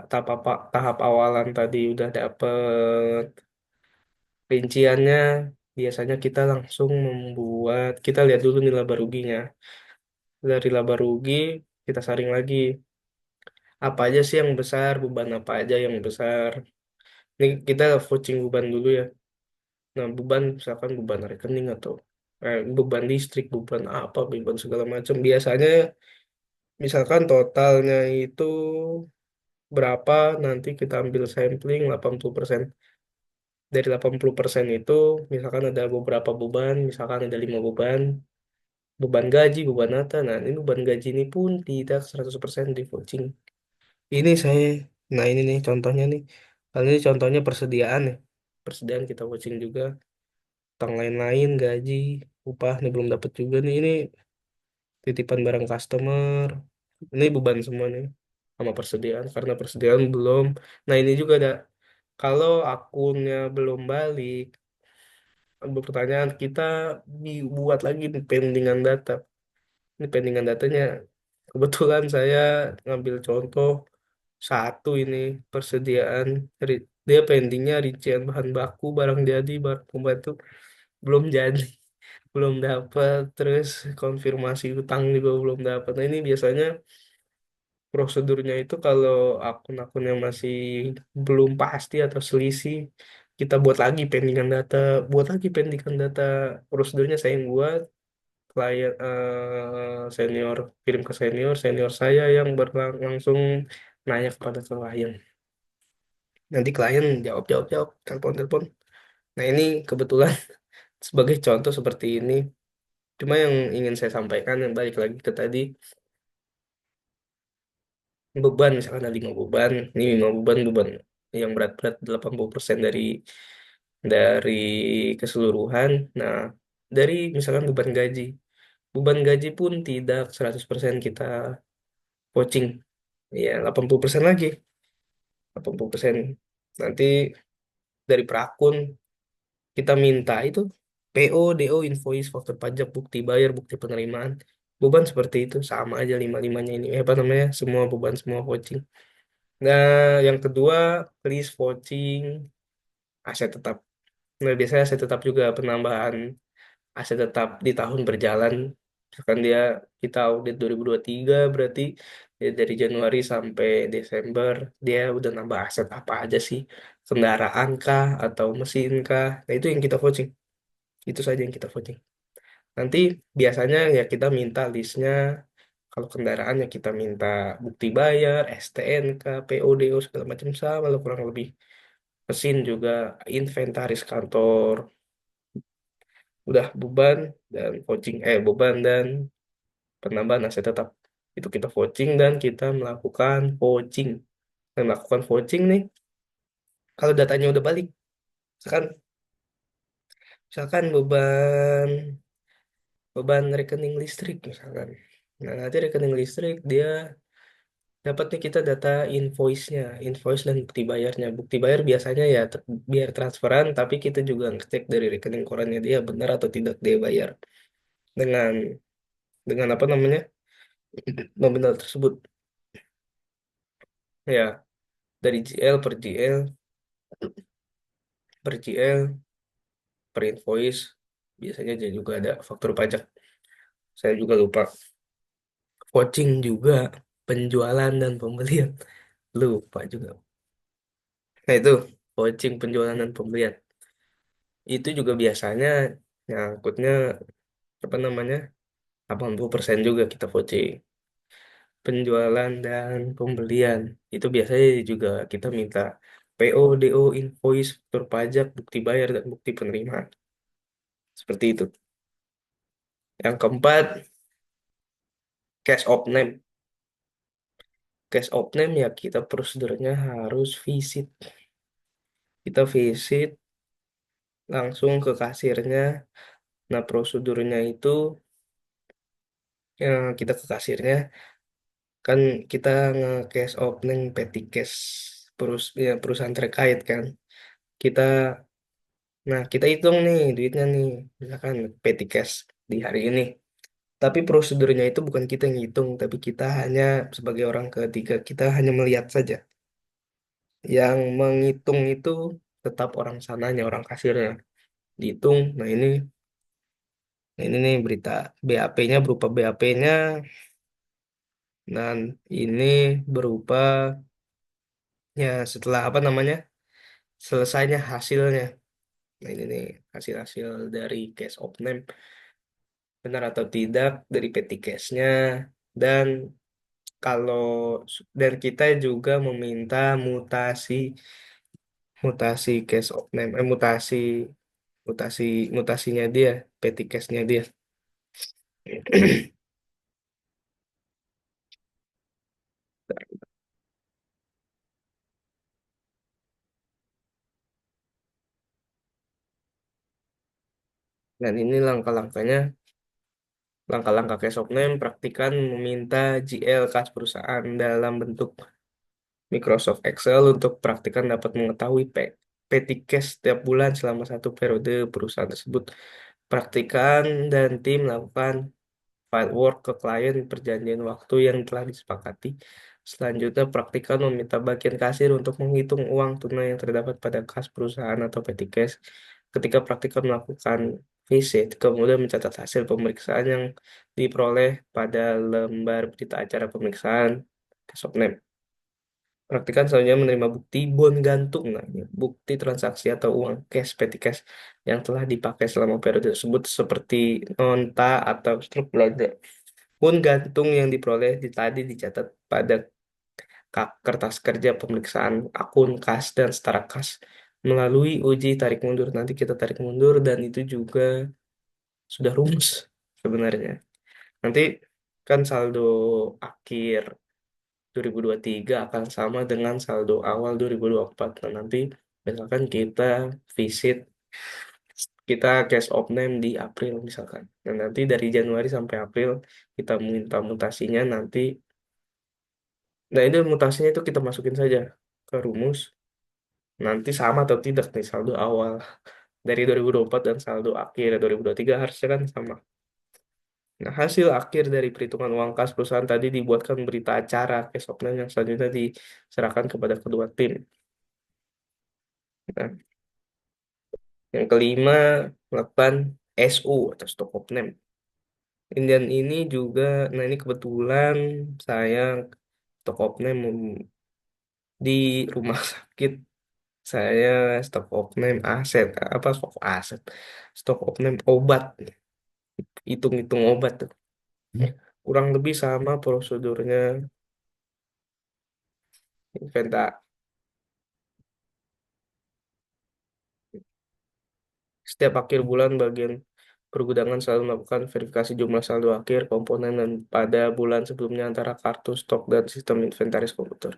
tahap awalan tadi udah dapet rinciannya, biasanya kita langsung kita lihat dulu nih laba ruginya. Dari laba rugi, kita saring lagi. Apa aja sih yang besar, beban apa aja yang besar. Ini kita vouching beban dulu ya. Nah, beban misalkan beban rekening atau beban listrik, beban apa, beban segala macam. Biasanya misalkan totalnya itu berapa, nanti kita ambil sampling 80%. Dari 80% itu, misalkan ada beberapa beban, misalkan ada 5 beban, beban gaji, beban apa. Nah, ini beban gaji ini pun tidak 100% di vouching. Ini saya, nah ini nih contohnya nih. Kali ini contohnya persediaan ya. Persediaan kita vouching juga. Tang lain-lain, gaji, upah, ini belum dapat juga nih. Ini titipan barang customer. Ini beban semua nih. Sama persediaan, karena persediaan belum. Nah ini juga ada, kalau akunnya belum balik, pertanyaan kita dibuat lagi nih pendingan data. Ini pendingan datanya. Kebetulan saya ngambil contoh satu ini persediaan dia pendingnya rincian bahan baku barang jadi barang pembantu belum jadi belum dapat terus konfirmasi utang juga belum dapat. Nah ini biasanya prosedurnya itu kalau akun-akunnya masih belum pasti atau selisih kita buat lagi pendingan data. Prosedurnya saya yang buat, klien senior kirim ke senior, senior saya yang langsung nanya kepada klien. Nanti klien jawab jawab jawab, telepon telepon. Nah ini kebetulan sebagai contoh seperti ini. Cuma yang ingin saya sampaikan yang balik lagi ke tadi, beban misalkan ada 5 beban, ini 5 beban beban yang berat-berat 80% dari keseluruhan. Nah, dari misalkan beban gaji pun tidak 100% kita coaching. Ya, 80% lagi. 80%. Nanti dari prakun kita minta itu PO, DO, invoice, faktur pajak, bukti bayar, bukti penerimaan. Beban seperti itu sama aja lima-limanya ini. Apa namanya? Semua beban, semua vouching. Nah, yang kedua, list vouching aset tetap. Nah, biasanya aset tetap juga penambahan aset tetap di tahun berjalan. Misalkan kita audit 2023 berarti ya dari Januari sampai Desember dia udah nambah aset apa aja sih? Kendaraan kah atau mesin kah? Nah, itu yang kita vouching. Itu saja yang kita voting. Nanti biasanya ya kita minta listnya, kalau kendaraan ya kita minta bukti bayar, STNK, PODO segala macam sama lah kurang lebih. Mesin juga inventaris kantor, udah beban dan penambahan aset tetap. Itu kita vouching dan kita melakukan vouching. Dan melakukan vouching nih, kalau datanya udah balik, misalkan, misalkan beban rekening listrik misalkan. Nah, nanti rekening listrik dia dapat nih kita data invoice-nya, invoice dan bukti bayarnya. Bukti bayar biasanya ya biar transferan, tapi kita juga ngecek dari rekening korannya dia benar atau tidak dia bayar dengan apa namanya nominal tersebut. Ya, dari GL per GL per GL per invoice biasanya dia juga ada faktur pajak. Saya juga lupa. Vouching juga penjualan dan pembelian. Lupa juga. Nah itu vouching penjualan dan pembelian. Itu juga biasanya nyangkutnya apa namanya 80% juga kita vouching. Penjualan dan pembelian itu biasanya juga kita minta PO, DO, invoice, faktur pajak, bukti bayar dan bukti penerimaan. Seperti itu. Yang keempat, cash opname. Cash opname ya kita prosedurnya harus visit. Kita visit langsung ke kasirnya. Nah, prosedurnya itu ya kita ke kasirnya kan kita nge-cash opening petty cash ya, perusahaan terkait kan. Kita kita hitung nih duitnya nih, misalkan petty cash di hari ini. Tapi prosedurnya itu bukan kita yang ngitung, tapi kita hanya sebagai orang ketiga, kita hanya melihat saja. Yang menghitung itu tetap orang sananya, orang kasirnya. Dihitung, nah ini nih berita BAP-nya berupa BAP-nya, dan ini berupa ya setelah apa namanya selesainya hasilnya. Nah ini nih hasil-hasil dari case of name benar atau tidak dari petty case-nya dan kalau dan kita juga meminta mutasi mutasi case of name mutasi mutasi mutasinya dia petty case-nya dia. Dan ini langkah-langkah case of name praktikan meminta GL kas perusahaan dalam bentuk Microsoft Excel untuk praktikan dapat mengetahui petty cash setiap bulan selama satu periode perusahaan tersebut. Praktikan dan tim melakukan file work ke klien perjanjian waktu yang telah disepakati. Selanjutnya, praktikan meminta bagian kasir untuk menghitung uang tunai yang terdapat pada kas perusahaan atau petty cash. Ketika praktikan melakukan visit, kemudian mencatat hasil pemeriksaan yang diperoleh pada lembar berita acara pemeriksaan cash of name. Praktikan selanjutnya menerima bukti bon gantung, nah, ini bukti transaksi atau uang cash, petty cash yang telah dipakai selama periode tersebut seperti nota atau struk belanja. Bon gantung yang diperoleh tadi dicatat pada kertas kerja pemeriksaan akun kas dan setara kas melalui uji tarik mundur. Nanti kita tarik mundur dan itu juga sudah rumus sebenarnya. Nanti kan saldo akhir 2023 akan sama dengan saldo awal 2024. Nah, nanti misalkan visit, kita cash of name di April misalkan. Nah, nanti dari Januari sampai April kita minta mutasinya nanti. Nah, ini mutasinya itu kita masukin saja ke rumus. Nanti sama atau tidak nih saldo awal dari 2024 dan saldo akhir 2023 harusnya kan sama. Nah, hasil akhir dari perhitungan uang kas perusahaan tadi dibuatkan berita acara keesoknya yang selanjutnya diserahkan kepada kedua tim. Nah, yang kelima, melakukan SO atau stock of name. Dan ini juga, nah ini kebetulan saya stock of name di rumah sakit. Saya stock of name aset, apa stock aset, stock of name obat, hitung-hitung obat tuh. Kurang lebih sama prosedurnya inventa. Setiap akhir bulan bagian pergudangan selalu melakukan verifikasi jumlah saldo akhir komponen dan pada bulan sebelumnya antara kartu stok dan sistem inventaris komputer.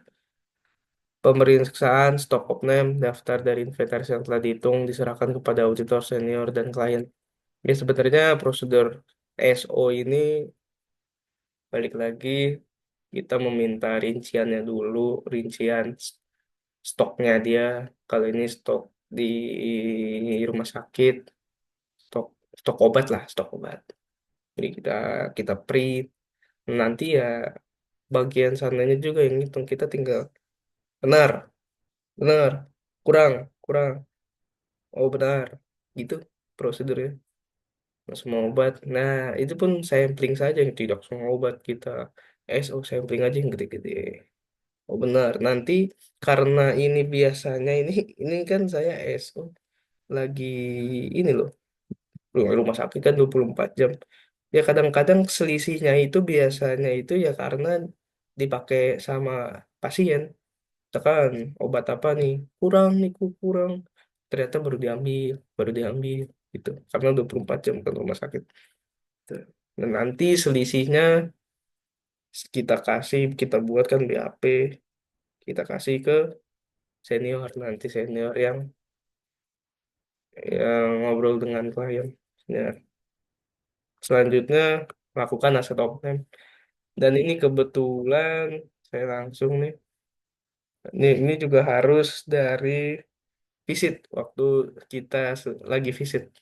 Pemeriksaan stok of name, daftar dari inventaris yang telah dihitung diserahkan kepada auditor senior dan klien. Ya sebenarnya prosedur SO ini balik lagi kita meminta rinciannya dulu, rincian stoknya dia. Kalau ini stok di rumah sakit, stok stok obat lah, stok obat. Jadi kita print. Nanti ya bagian sananya juga yang hitung kita tinggal benar, benar, kurang, kurang. Oh benar, gitu prosedurnya. Nah, semua obat. Nah itu pun sampling saja yang tidak semua obat kita SO sampling aja yang gede-gede. Oh benar. Nanti karena ini biasanya ini kan saya SO lagi ini loh. Rumah sakit kan 24 jam. Ya kadang-kadang selisihnya itu biasanya itu ya karena dipakai sama pasien. Tekan obat apa nih? Kurang nih, kurang. Ternyata baru diambil gitu. Karena 24 jam kan rumah sakit. Tuh. Dan nanti selisihnya kita buatkan BAP, kita kasih ke senior nanti senior yang ngobrol dengan klien. Ya, selanjutnya lakukan aset open. Dan ini kebetulan saya langsung nih. Ini juga harus dari visit waktu kita lagi visit.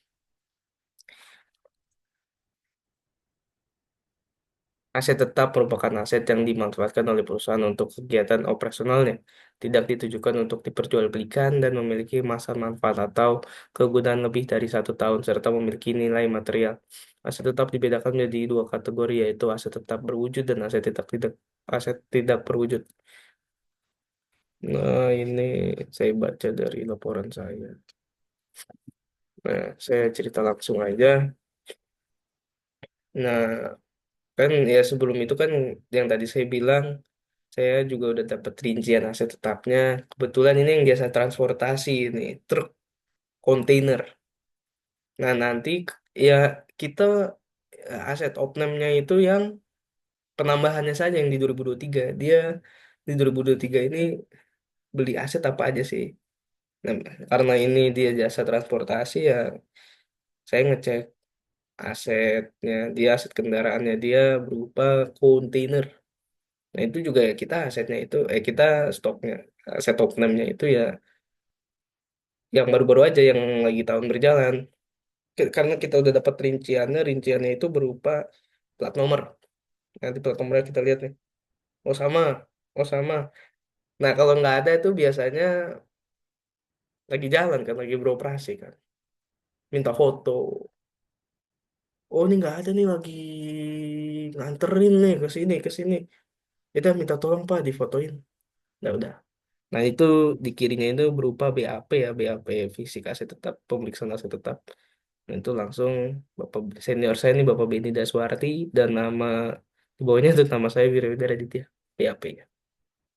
Aset tetap merupakan aset yang dimanfaatkan oleh perusahaan untuk kegiatan operasionalnya, tidak ditujukan untuk diperjualbelikan dan memiliki masa manfaat atau kegunaan lebih dari 1 tahun serta memiliki nilai material. Aset tetap dibedakan menjadi dua kategori yaitu aset tetap berwujud dan aset tidak berwujud. Nah, ini saya baca dari laporan saya. Nah, saya cerita langsung aja. Nah, kan ya sebelum itu kan yang tadi saya bilang saya juga udah dapat rincian aset tetapnya. Kebetulan ini yang jasa transportasi ini, truk kontainer. Nah, nanti ya kita aset opnamnya itu yang penambahannya saja yang di 2023. Dia di 2023 ini beli aset apa aja sih? Nah, karena ini dia jasa transportasi ya saya ngecek asetnya, dia aset kendaraannya dia berupa kontainer. Nah, itu juga ya kita asetnya itu kita stoknya aset opnamnya itu ya yang baru-baru aja yang lagi tahun berjalan. Karena kita udah dapat rinciannya itu berupa plat nomor. Nanti plat nomornya kita lihat nih. Oh sama, oh sama. Nah kalau nggak ada itu biasanya lagi jalan kan, lagi beroperasi kan. Minta foto. Oh ini nggak ada nih lagi nganterin nih ke sini. Kita minta tolong Pak difotoin. Nah udah. Nah itu dikirimnya itu berupa BAP ya, BAP fisik aset tetap, pemeriksaan aset tetap. Nah, itu langsung Bapak senior saya ini Bapak Beni Daswarti dan nama di bawahnya itu nama saya Wirawidara Aditya PAP ya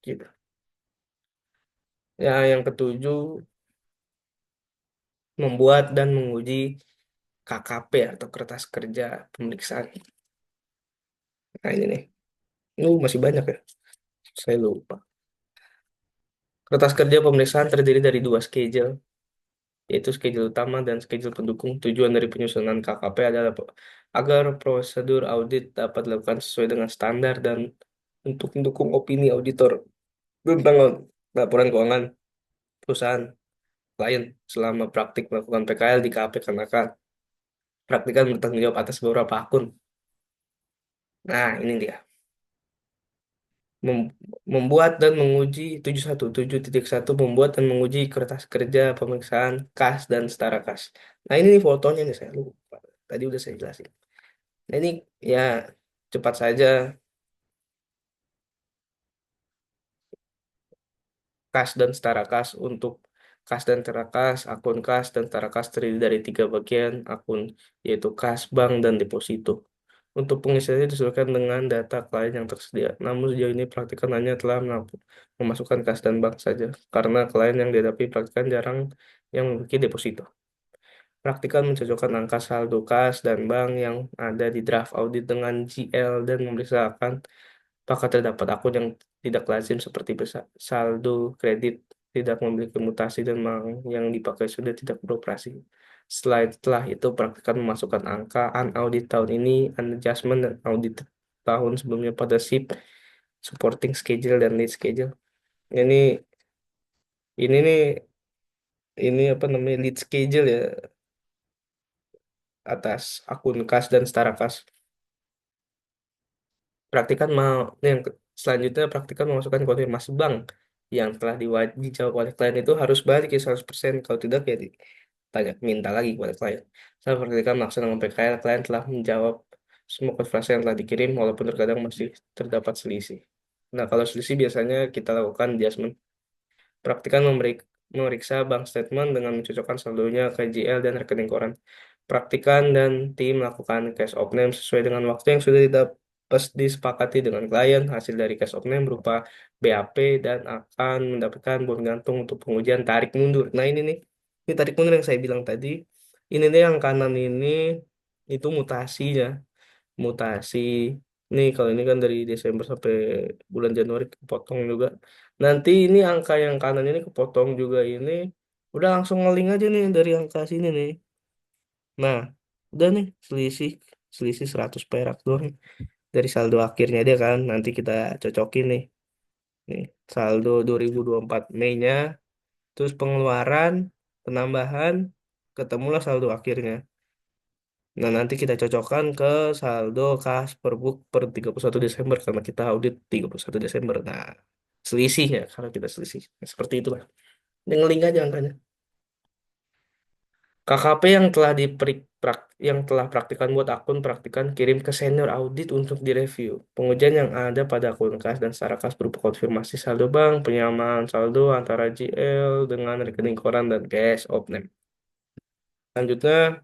gitu. Ya yang ketujuh membuat dan menguji KKP atau kertas kerja pemeriksaan. Nah ini nih, masih banyak ya, saya lupa. Kertas kerja pemeriksaan terdiri dari dua schedule, yaitu schedule utama dan schedule pendukung. Tujuan dari penyusunan KKP adalah agar prosedur audit dapat dilakukan sesuai dengan standar dan untuk mendukung opini auditor tentang laporan keuangan perusahaan klien selama praktik melakukan PKL di KP karena kan praktik kan bertanggung jawab atas beberapa akun. Nah, ini dia. Mem- Membuat dan menguji 717.1 membuat dan menguji kertas kerja pemeriksaan kas dan setara kas. Nah, ini nih fotonya nih saya lupa. Tadi udah saya jelasin. Nah, ini ya cepat saja kas dan setara kas untuk kas dan setara kas, akun kas dan setara kas terdiri dari tiga bagian akun yaitu kas, bank, dan deposito. Untuk pengisiannya disesuaikan dengan data klien yang tersedia. Namun sejauh ini praktikan hanya telah memasukkan kas dan bank saja, karena klien yang dihadapi praktikan jarang yang memiliki deposito. Praktikan mencocokkan angka saldo kas dan bank yang ada di draft audit dengan GL dan memeriksakan apakah terdapat akun yang tidak lazim seperti saldo kredit tidak memiliki mutasi dan bank yang dipakai sudah tidak beroperasi. Setelah itu, praktikkan memasukkan angka unaudit tahun ini, adjustment dan audit tahun sebelumnya pada SIP, supporting schedule dan lead schedule. Ini ini nih ini apa namanya lead schedule ya atas akun kas dan setara kas. Praktikan mau selanjutnya praktikan memasukkan konfirmasi bank yang telah dijawab oleh klien itu harus balik ke 100%. Kalau tidak ya tanya minta lagi kepada klien. Saya praktikan melaksanakan PKL, klien telah menjawab semua konfirmasi yang telah dikirim walaupun terkadang masih terdapat selisih. Nah, kalau selisih biasanya kita lakukan adjustment. Praktikan memeriksa bank statement dengan mencocokkan saldonya ke JL dan rekening koran. Praktikan dan tim melakukan cash of name sesuai dengan waktu yang sudah disepakati dengan klien. Hasil dari cash of name berupa BAP dan akan mendapatkan bon gantung untuk pengujian tarik mundur. Nah, ini nih, ini tarik mundur yang saya bilang tadi. Ini nih yang kanan ini itu mutasinya, mutasi. Nih kalau ini kan dari Desember sampai bulan Januari kepotong juga. Nanti ini angka yang kanan ini kepotong juga ini. Udah langsung ngeling aja nih dari angka sini nih. Nah, udah nih selisih selisih 100 perak doang dari saldo akhirnya dia kan. Nanti kita cocokin nih. Nih, saldo 2024 Mei-nya, terus pengeluaran, penambahan, ketemulah saldo akhirnya. Nah, nanti kita cocokkan ke saldo kas per book per 31 Desember karena kita audit 31 Desember. Nah, selisihnya kalau kita selisih. Nah, seperti itulah. Yang link aja angkanya. KKP yang telah yang telah praktikan buat akun praktikan kirim ke senior audit untuk direview. Pengujian yang ada pada akun kas dan secara kas berupa konfirmasi saldo bank, penyamaan saldo antara GL dengan rekening koran dan cash of name. Selanjutnya,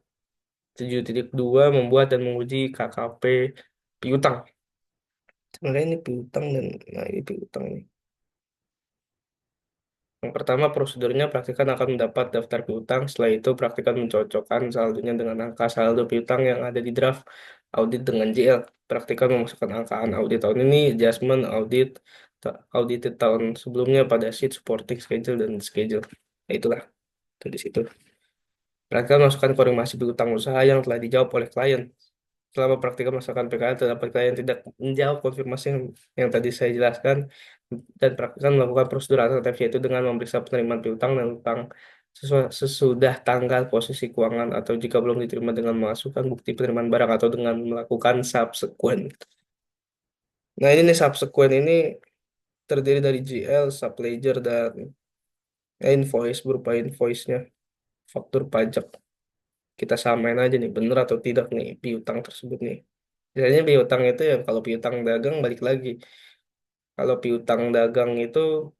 7.2 membuat dan menguji KKP piutang. Sebenarnya ini piutang dan nah ini piutang nih. Yang pertama prosedurnya praktikan akan mendapat daftar piutang. Setelah itu praktikan mencocokkan saldonya dengan angka saldo piutang yang ada di draft audit dengan JL. Praktikan memasukkan angka audit tahun ini, adjustment audited tahun sebelumnya pada sheet supporting schedule dan schedule. Nah, itulah itu di situ. Praktikan masukkan konfirmasi piutang usaha yang telah dijawab oleh klien. Selama praktika masakan PKL terdapat klien tidak menjawab konfirmasi yang tadi saya jelaskan dan praktikan melakukan prosedur alternatif yaitu dengan memeriksa penerimaan piutang dan utang sesudah tanggal posisi keuangan atau jika belum diterima dengan memasukkan bukti penerimaan barang atau dengan melakukan subsequent. Nah, ini nih subsequent ini terdiri dari GL, subledger dan invoice berupa invoice-nya, faktur pajak. Kita samain aja nih bener atau tidak nih piutang tersebut nih. Biasanya piutang itu ya kalau piutang dagang balik lagi. Kalau piutang dagang itu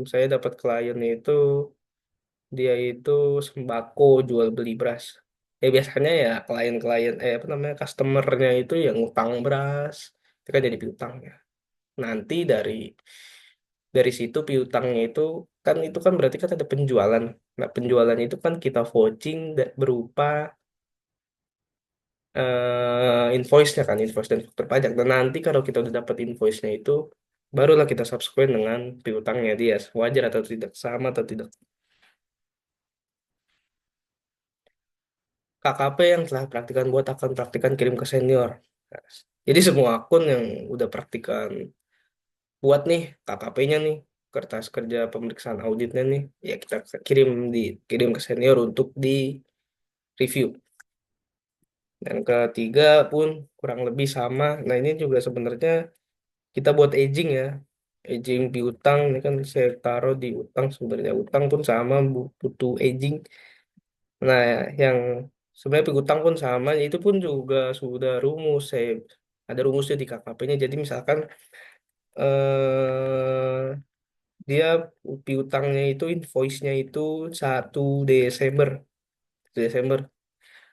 saya dapat klien itu dia itu sembako jual beli beras. Ya biasanya ya klien-klien apa namanya customernya itu yang ngutang beras. Itu kan jadi piutangnya. Nanti dari situ piutangnya itu kan berarti kan ada penjualan. Nah, penjualan itu kan kita vouching berupa invoice-nya kan, invoice dan faktur pajak. Dan nanti kalau kita udah dapat invoice-nya itu, barulah kita subsequent dengan piutangnya dia, wajar atau tidak, sama atau tidak. KKP yang telah praktikan buat akan praktikan kirim ke senior. Nah, jadi semua akun yang udah praktikan buat nih KKP-nya nih, kertas kerja pemeriksaan auditnya nih, ya kita kirim ke senior untuk di review. Dan ketiga pun kurang lebih sama. Nah, ini juga sebenarnya kita buat aging ya. Aging piutang ini kan saya taruh di utang, sebenarnya utang pun sama butuh aging. Nah, yang sebenarnya piutang pun sama, itu pun juga sudah rumus. Saya ada rumusnya di KKP-nya. Jadi misalkan dia piutangnya itu invoice-nya itu 1 Desember. 1 Desember.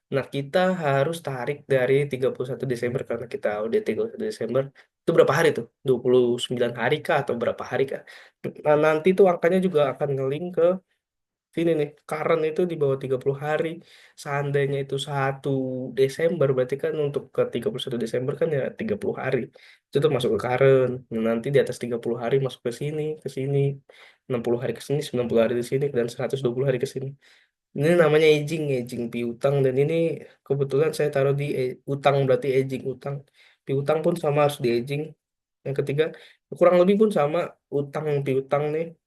Nah, kita harus tarik dari 31 Desember karena kita udah 31 Desember. Itu berapa hari tuh? 29 hari kah atau berapa hari kah? Nah, nanti tuh angkanya juga akan ngeling ke sini nih. Current itu di bawah 30 hari. Seandainya itu 1 Desember, berarti kan untuk ke 31 Desember kan ya 30 hari. Itu tuh masuk ke current. Nah, nanti di atas 30 hari masuk ke sini, ke sini. 60 hari ke sini, 90 hari di sini, dan 120 hari ke sini. Ini namanya aging piutang, dan ini kebetulan saya taruh di utang, berarti aging utang. Piutang pun sama harus di aging. Yang ketiga, kurang lebih pun sama, utang piutang nih.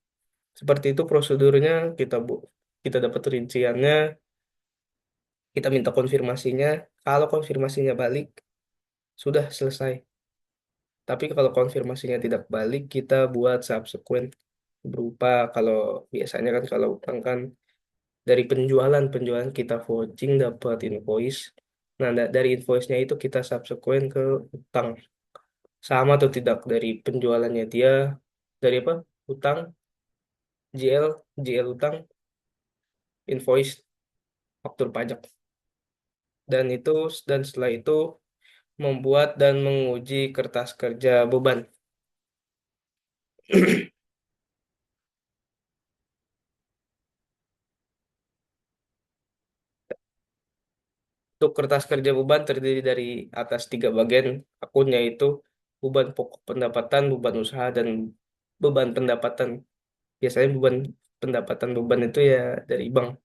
Seperti itu prosedurnya, kita dapat rinciannya, kita minta konfirmasinya. Kalau konfirmasinya balik, sudah selesai. Tapi kalau konfirmasinya tidak balik, kita buat subsequent berupa, kalau biasanya kan kalau utang kan dari penjualan kita vouching dapat invoice. Nah, dari invoice-nya itu kita subsequent ke utang. Sama atau tidak dari penjualannya dia, dari apa? Utang, GL utang, invoice, faktur pajak. Dan itu dan setelah itu membuat dan menguji kertas kerja beban. Untuk kertas kerja beban terdiri dari atas 3 bagian akun, yaitu beban pokok pendapatan, beban usaha, dan beban pendapatan. Biasanya beban itu ya dari bank.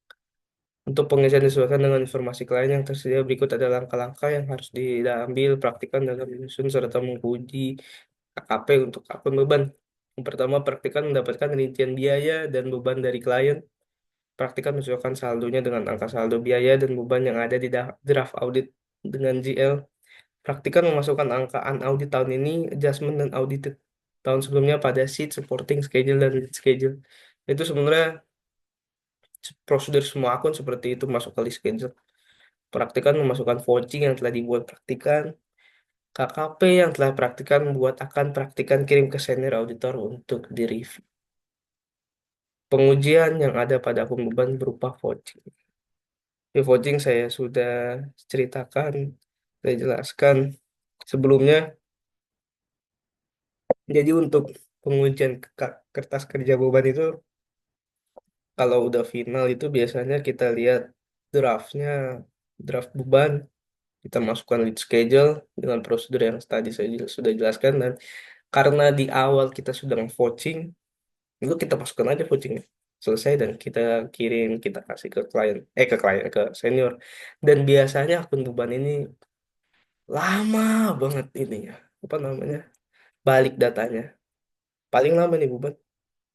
Untuk pengisian disesuaikan dengan informasi klien yang tersedia, berikut ada langkah-langkah yang harus diambil praktikan dalam menyusun serta menguji KKP untuk akun beban. Yang pertama, praktikan mendapatkan rincian biaya dan beban dari klien. Praktikan menyesuaikan saldonya dengan angka saldo biaya dan beban yang ada di draft audit dengan GL. Praktikan memasukkan angka unaudit tahun ini, adjustment dan audited tahun sebelumnya pada sheet supporting schedule dan lead schedule. Itu sebenarnya prosedur semua akun seperti itu, masuk ke list schedule. Praktikan memasukkan vouching yang telah dibuat praktikan. KKP yang telah praktikan buat akan praktikan kirim ke senior auditor untuk direview. Pengujian yang ada pada akun beban berupa vouching. Di vouching saya sudah ceritakan, saya jelaskan sebelumnya. Jadi untuk pengujian kertas kerja beban itu, kalau udah final itu biasanya kita lihat draftnya, draft beban, kita masukkan lead schedule dengan prosedur yang tadi saya sudah jelaskan. Dan karena di awal kita sudah nge-vouching, itu kita masukkan aja vouchingnya selesai, dan kita kirim, kita kasih ke klien, ke senior. Dan biasanya akun beban ini lama banget ini ya, apa namanya, balik datanya paling lama nih beban.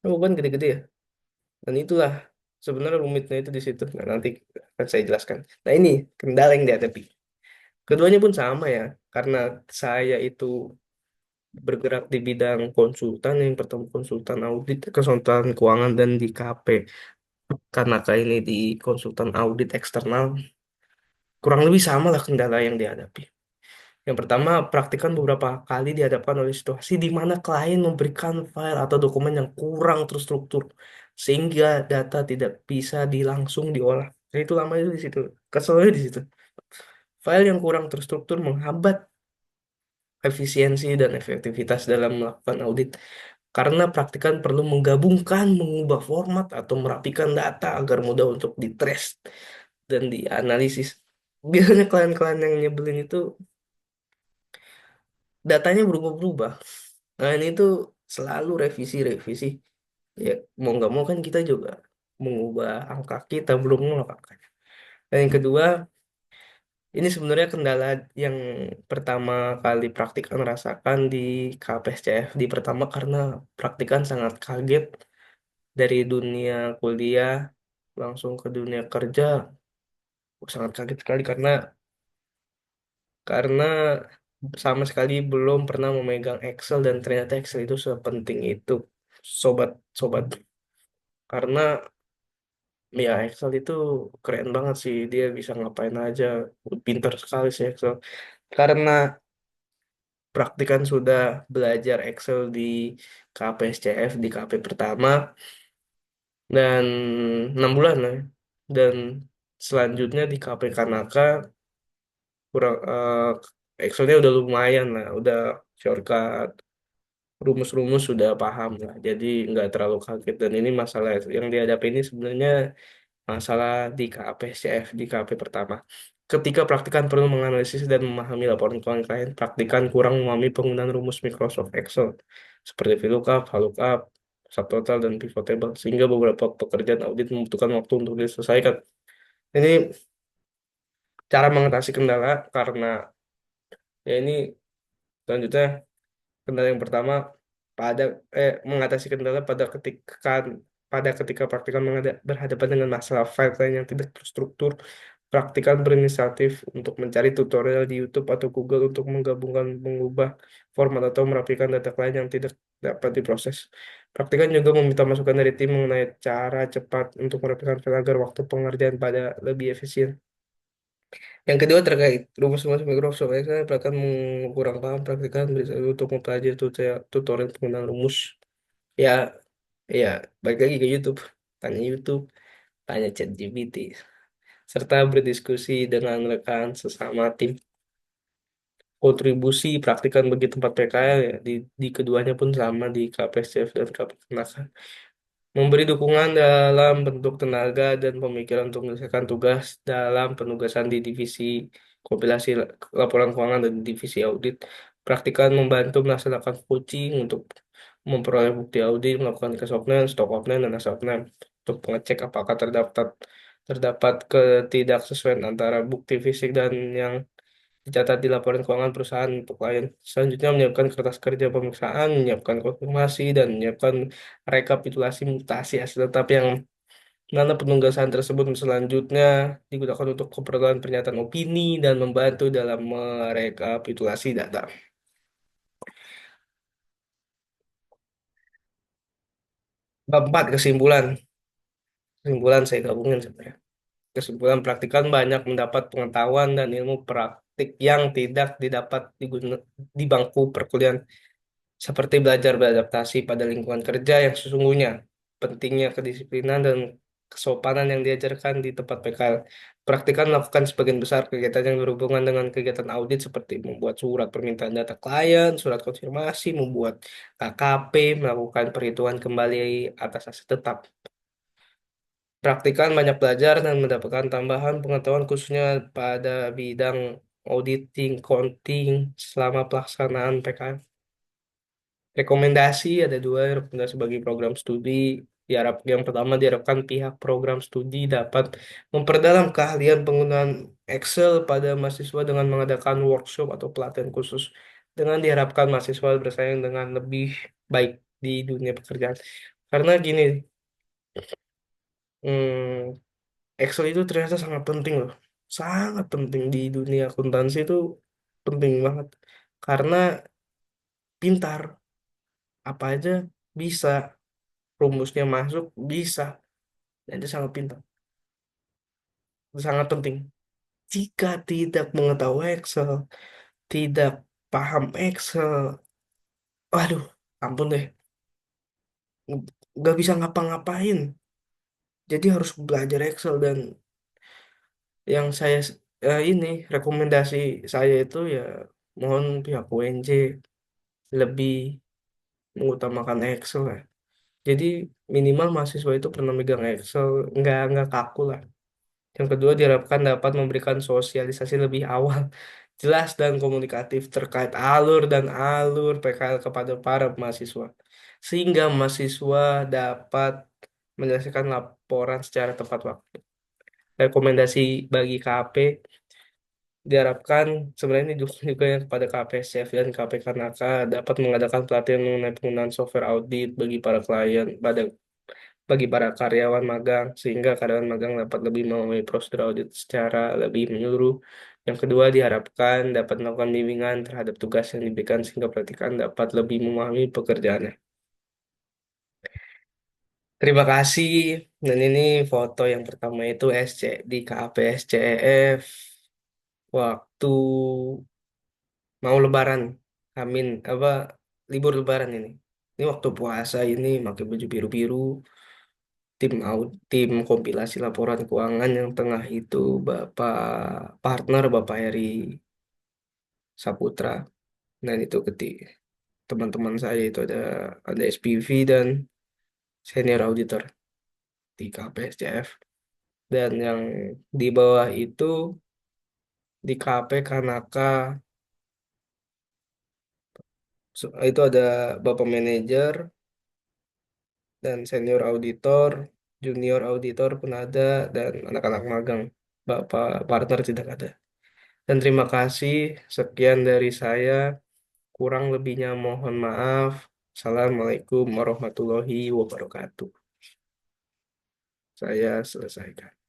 Nah, beban gede-gede ya, dan itulah sebenarnya rumitnya itu di situ. Nah, nanti akan saya jelaskan. Nah, ini kendala yang dihadapi. Keduanya pun sama ya, karena saya itu bergerak di bidang konsultan. Yang pertama konsultan audit, konsultan keuangan, dan di KP. Karena kayak ini di konsultan audit eksternal, kurang lebih sama lah kendala yang dihadapi. Yang pertama, praktikan beberapa kali dihadapkan oleh situasi di mana klien memberikan file atau dokumen yang kurang terstruktur, sehingga data tidak bisa langsung diolah. Nah, itu lamanya di situ. Keselnya di situ. File yang kurang terstruktur menghambat efisiensi dan efektivitas dalam melakukan audit. Karena praktikan perlu menggabungkan, mengubah format, atau merapikan data agar mudah untuk ditrace dan dianalisis. Biasanya klien-klien yang nyebelin itu datanya berubah-berubah. Nah, ini tuh selalu revisi-revisi. Ya, mau nggak mau kan kita juga mengubah angka kita, belum nolak angkanya. Dan yang kedua, ini sebenarnya kendala yang pertama kali praktikan rasakan di KPSCF. Di pertama karena praktikan sangat kaget dari dunia kuliah langsung ke dunia kerja. Sangat kaget sekali karena karena sama sekali belum pernah memegang Excel dan ternyata Excel itu sepenting itu, sobat-sobat. Karena ya Excel itu keren banget sih, dia bisa ngapain aja, pinter sekali sih Excel. Karena praktikan sudah belajar Excel di KPSCF di KP pertama dan 6 bulan lah, ya. Dan selanjutnya di KP Kanaka kurang Excelnya udah lumayan lah, udah shortcut, rumus-rumus sudah paham lah, jadi nggak terlalu kaget. Dan ini masalah yang dihadapi ini sebenarnya masalah di KPCF di KP pertama. Ketika praktikan perlu menganalisis dan memahami laporan keuangan klien, praktikan kurang memahami penggunaan rumus Microsoft Excel seperti VLOOKUP, HLOOKUP, subtotal, dan pivot table, sehingga beberapa pekerjaan audit membutuhkan waktu untuk diselesaikan. Ini cara mengatasi kendala karena ya ini selanjutnya. Kendala yang pertama pada mengatasi kendala ketika praktikan berhadapan dengan masalah file klien yang tidak terstruktur. Praktikan berinisiatif untuk mencari tutorial di YouTube atau Google untuk menggabungkan, mengubah format atau merapikan data klien yang tidak dapat diproses. Praktikan juga meminta masukan dari tim mengenai cara cepat untuk merapikan file agar waktu pengerjaan pada lebih efisien. Yang kedua terkait rumus-rumus Microsoft Excel, bahkan kurang paham praktikan bisa untuk mempelajari tutorial penggunaan rumus. Ya, ya, balik lagi ke YouTube, tanya ChatGPT, serta berdiskusi dengan rekan sesama tim. Kontribusi praktikan bagi tempat PKL ya di keduanya pun sama di KPSCF dan KPKNAK. Memberi dukungan dalam bentuk tenaga dan pemikiran untuk menyelesaikan tugas dalam penugasan di divisi kompilasi laporan keuangan dan divisi audit. Praktikan membantu melaksanakan coaching untuk memperoleh bukti audit, melakukan cash offline, stock offline, dan asset offline untuk mengecek apakah terdapat terdapat ketidaksesuaian antara bukti fisik dan yang dicatat di laporan keuangan perusahaan untuk klien. Selanjutnya menyiapkan kertas kerja pemeriksaan, menyiapkan konfirmasi, dan menyiapkan rekapitulasi mutasi hasil tetap yang mana penugasan tersebut selanjutnya digunakan untuk keperluan pernyataan opini dan membantu dalam merekapitulasi data. Bab 4, kesimpulan. Kesimpulan saya gabungin sebenarnya. Kesimpulan praktikan banyak mendapat pengetahuan dan ilmu praktik yang tidak didapat di bangku perkuliahan, seperti belajar beradaptasi pada lingkungan kerja yang sesungguhnya, pentingnya kedisiplinan dan kesopanan yang diajarkan di tempat PKL. Praktikan melakukan sebagian besar kegiatan yang berhubungan dengan kegiatan audit seperti membuat surat permintaan data klien, surat konfirmasi, membuat KKP, melakukan perhitungan kembali atas aset tetap. Praktikan banyak belajar dan mendapatkan tambahan pengetahuan khususnya pada bidang auditing, accounting selama pelaksanaan PKL. Rekomendasi ada dua rekomendasi bagi program studi. Yang pertama diharapkan pihak program studi dapat memperdalam keahlian penggunaan Excel pada mahasiswa dengan mengadakan workshop atau pelatihan khusus. Dengan diharapkan mahasiswa bersaing dengan lebih baik di dunia pekerjaan. Karena gini, Excel itu ternyata sangat penting loh. Sangat penting di dunia akuntansi itu penting banget. Karena pintar, apa aja bisa, rumusnya masuk, bisa. Dan itu sangat pintar, itu sangat penting. Jika tidak mengetahui Excel, tidak paham Excel, waduh, ampun deh, nggak bisa ngapa-ngapain. Jadi harus belajar Excel dan yang saya ini rekomendasi saya itu ya mohon pihak UNJ lebih mengutamakan Excel lah. Jadi minimal mahasiswa itu pernah megang Excel, nggak kaku lah. Yang kedua, diharapkan dapat memberikan sosialisasi lebih awal, jelas dan komunikatif terkait alur dan alur PKL kepada para mahasiswa. Sehingga mahasiswa dapat menyelesaikan laporan secara tepat waktu. Rekomendasi bagi KP diharapkan sebenarnya ini juga yang kepada KPSCF dan KP Kanaka dapat mengadakan pelatihan mengenai penggunaan software audit bagi para karyawan magang, sehingga karyawan magang dapat lebih memahami prosedur audit secara lebih menyeluruh. Yang kedua, diharapkan dapat melakukan bimbingan terhadap tugas yang diberikan sehingga praktikan dapat lebih memahami pekerjaannya. Terima kasih. Dan ini foto yang pertama itu di KAP SCEF waktu mau Lebaran. Amin apa libur Lebaran ini. Ini waktu puasa ini pakai baju biru-biru. Tim kompilasi laporan keuangan yang tengah itu Bapak partner Bapak Heri Saputra. Dan itu teman-teman saya itu ada SPV dan senior auditor di KPSCF. Dan yang di bawah itu di KP Kanaka itu ada Bapak manajer dan senior auditor, junior auditor pun ada dan anak-anak magang. Bapak partner tidak ada. Dan terima kasih, sekian dari saya. Kurang lebihnya mohon maaf. Assalamualaikum warahmatullahi wabarakatuh. Saya selesaikan.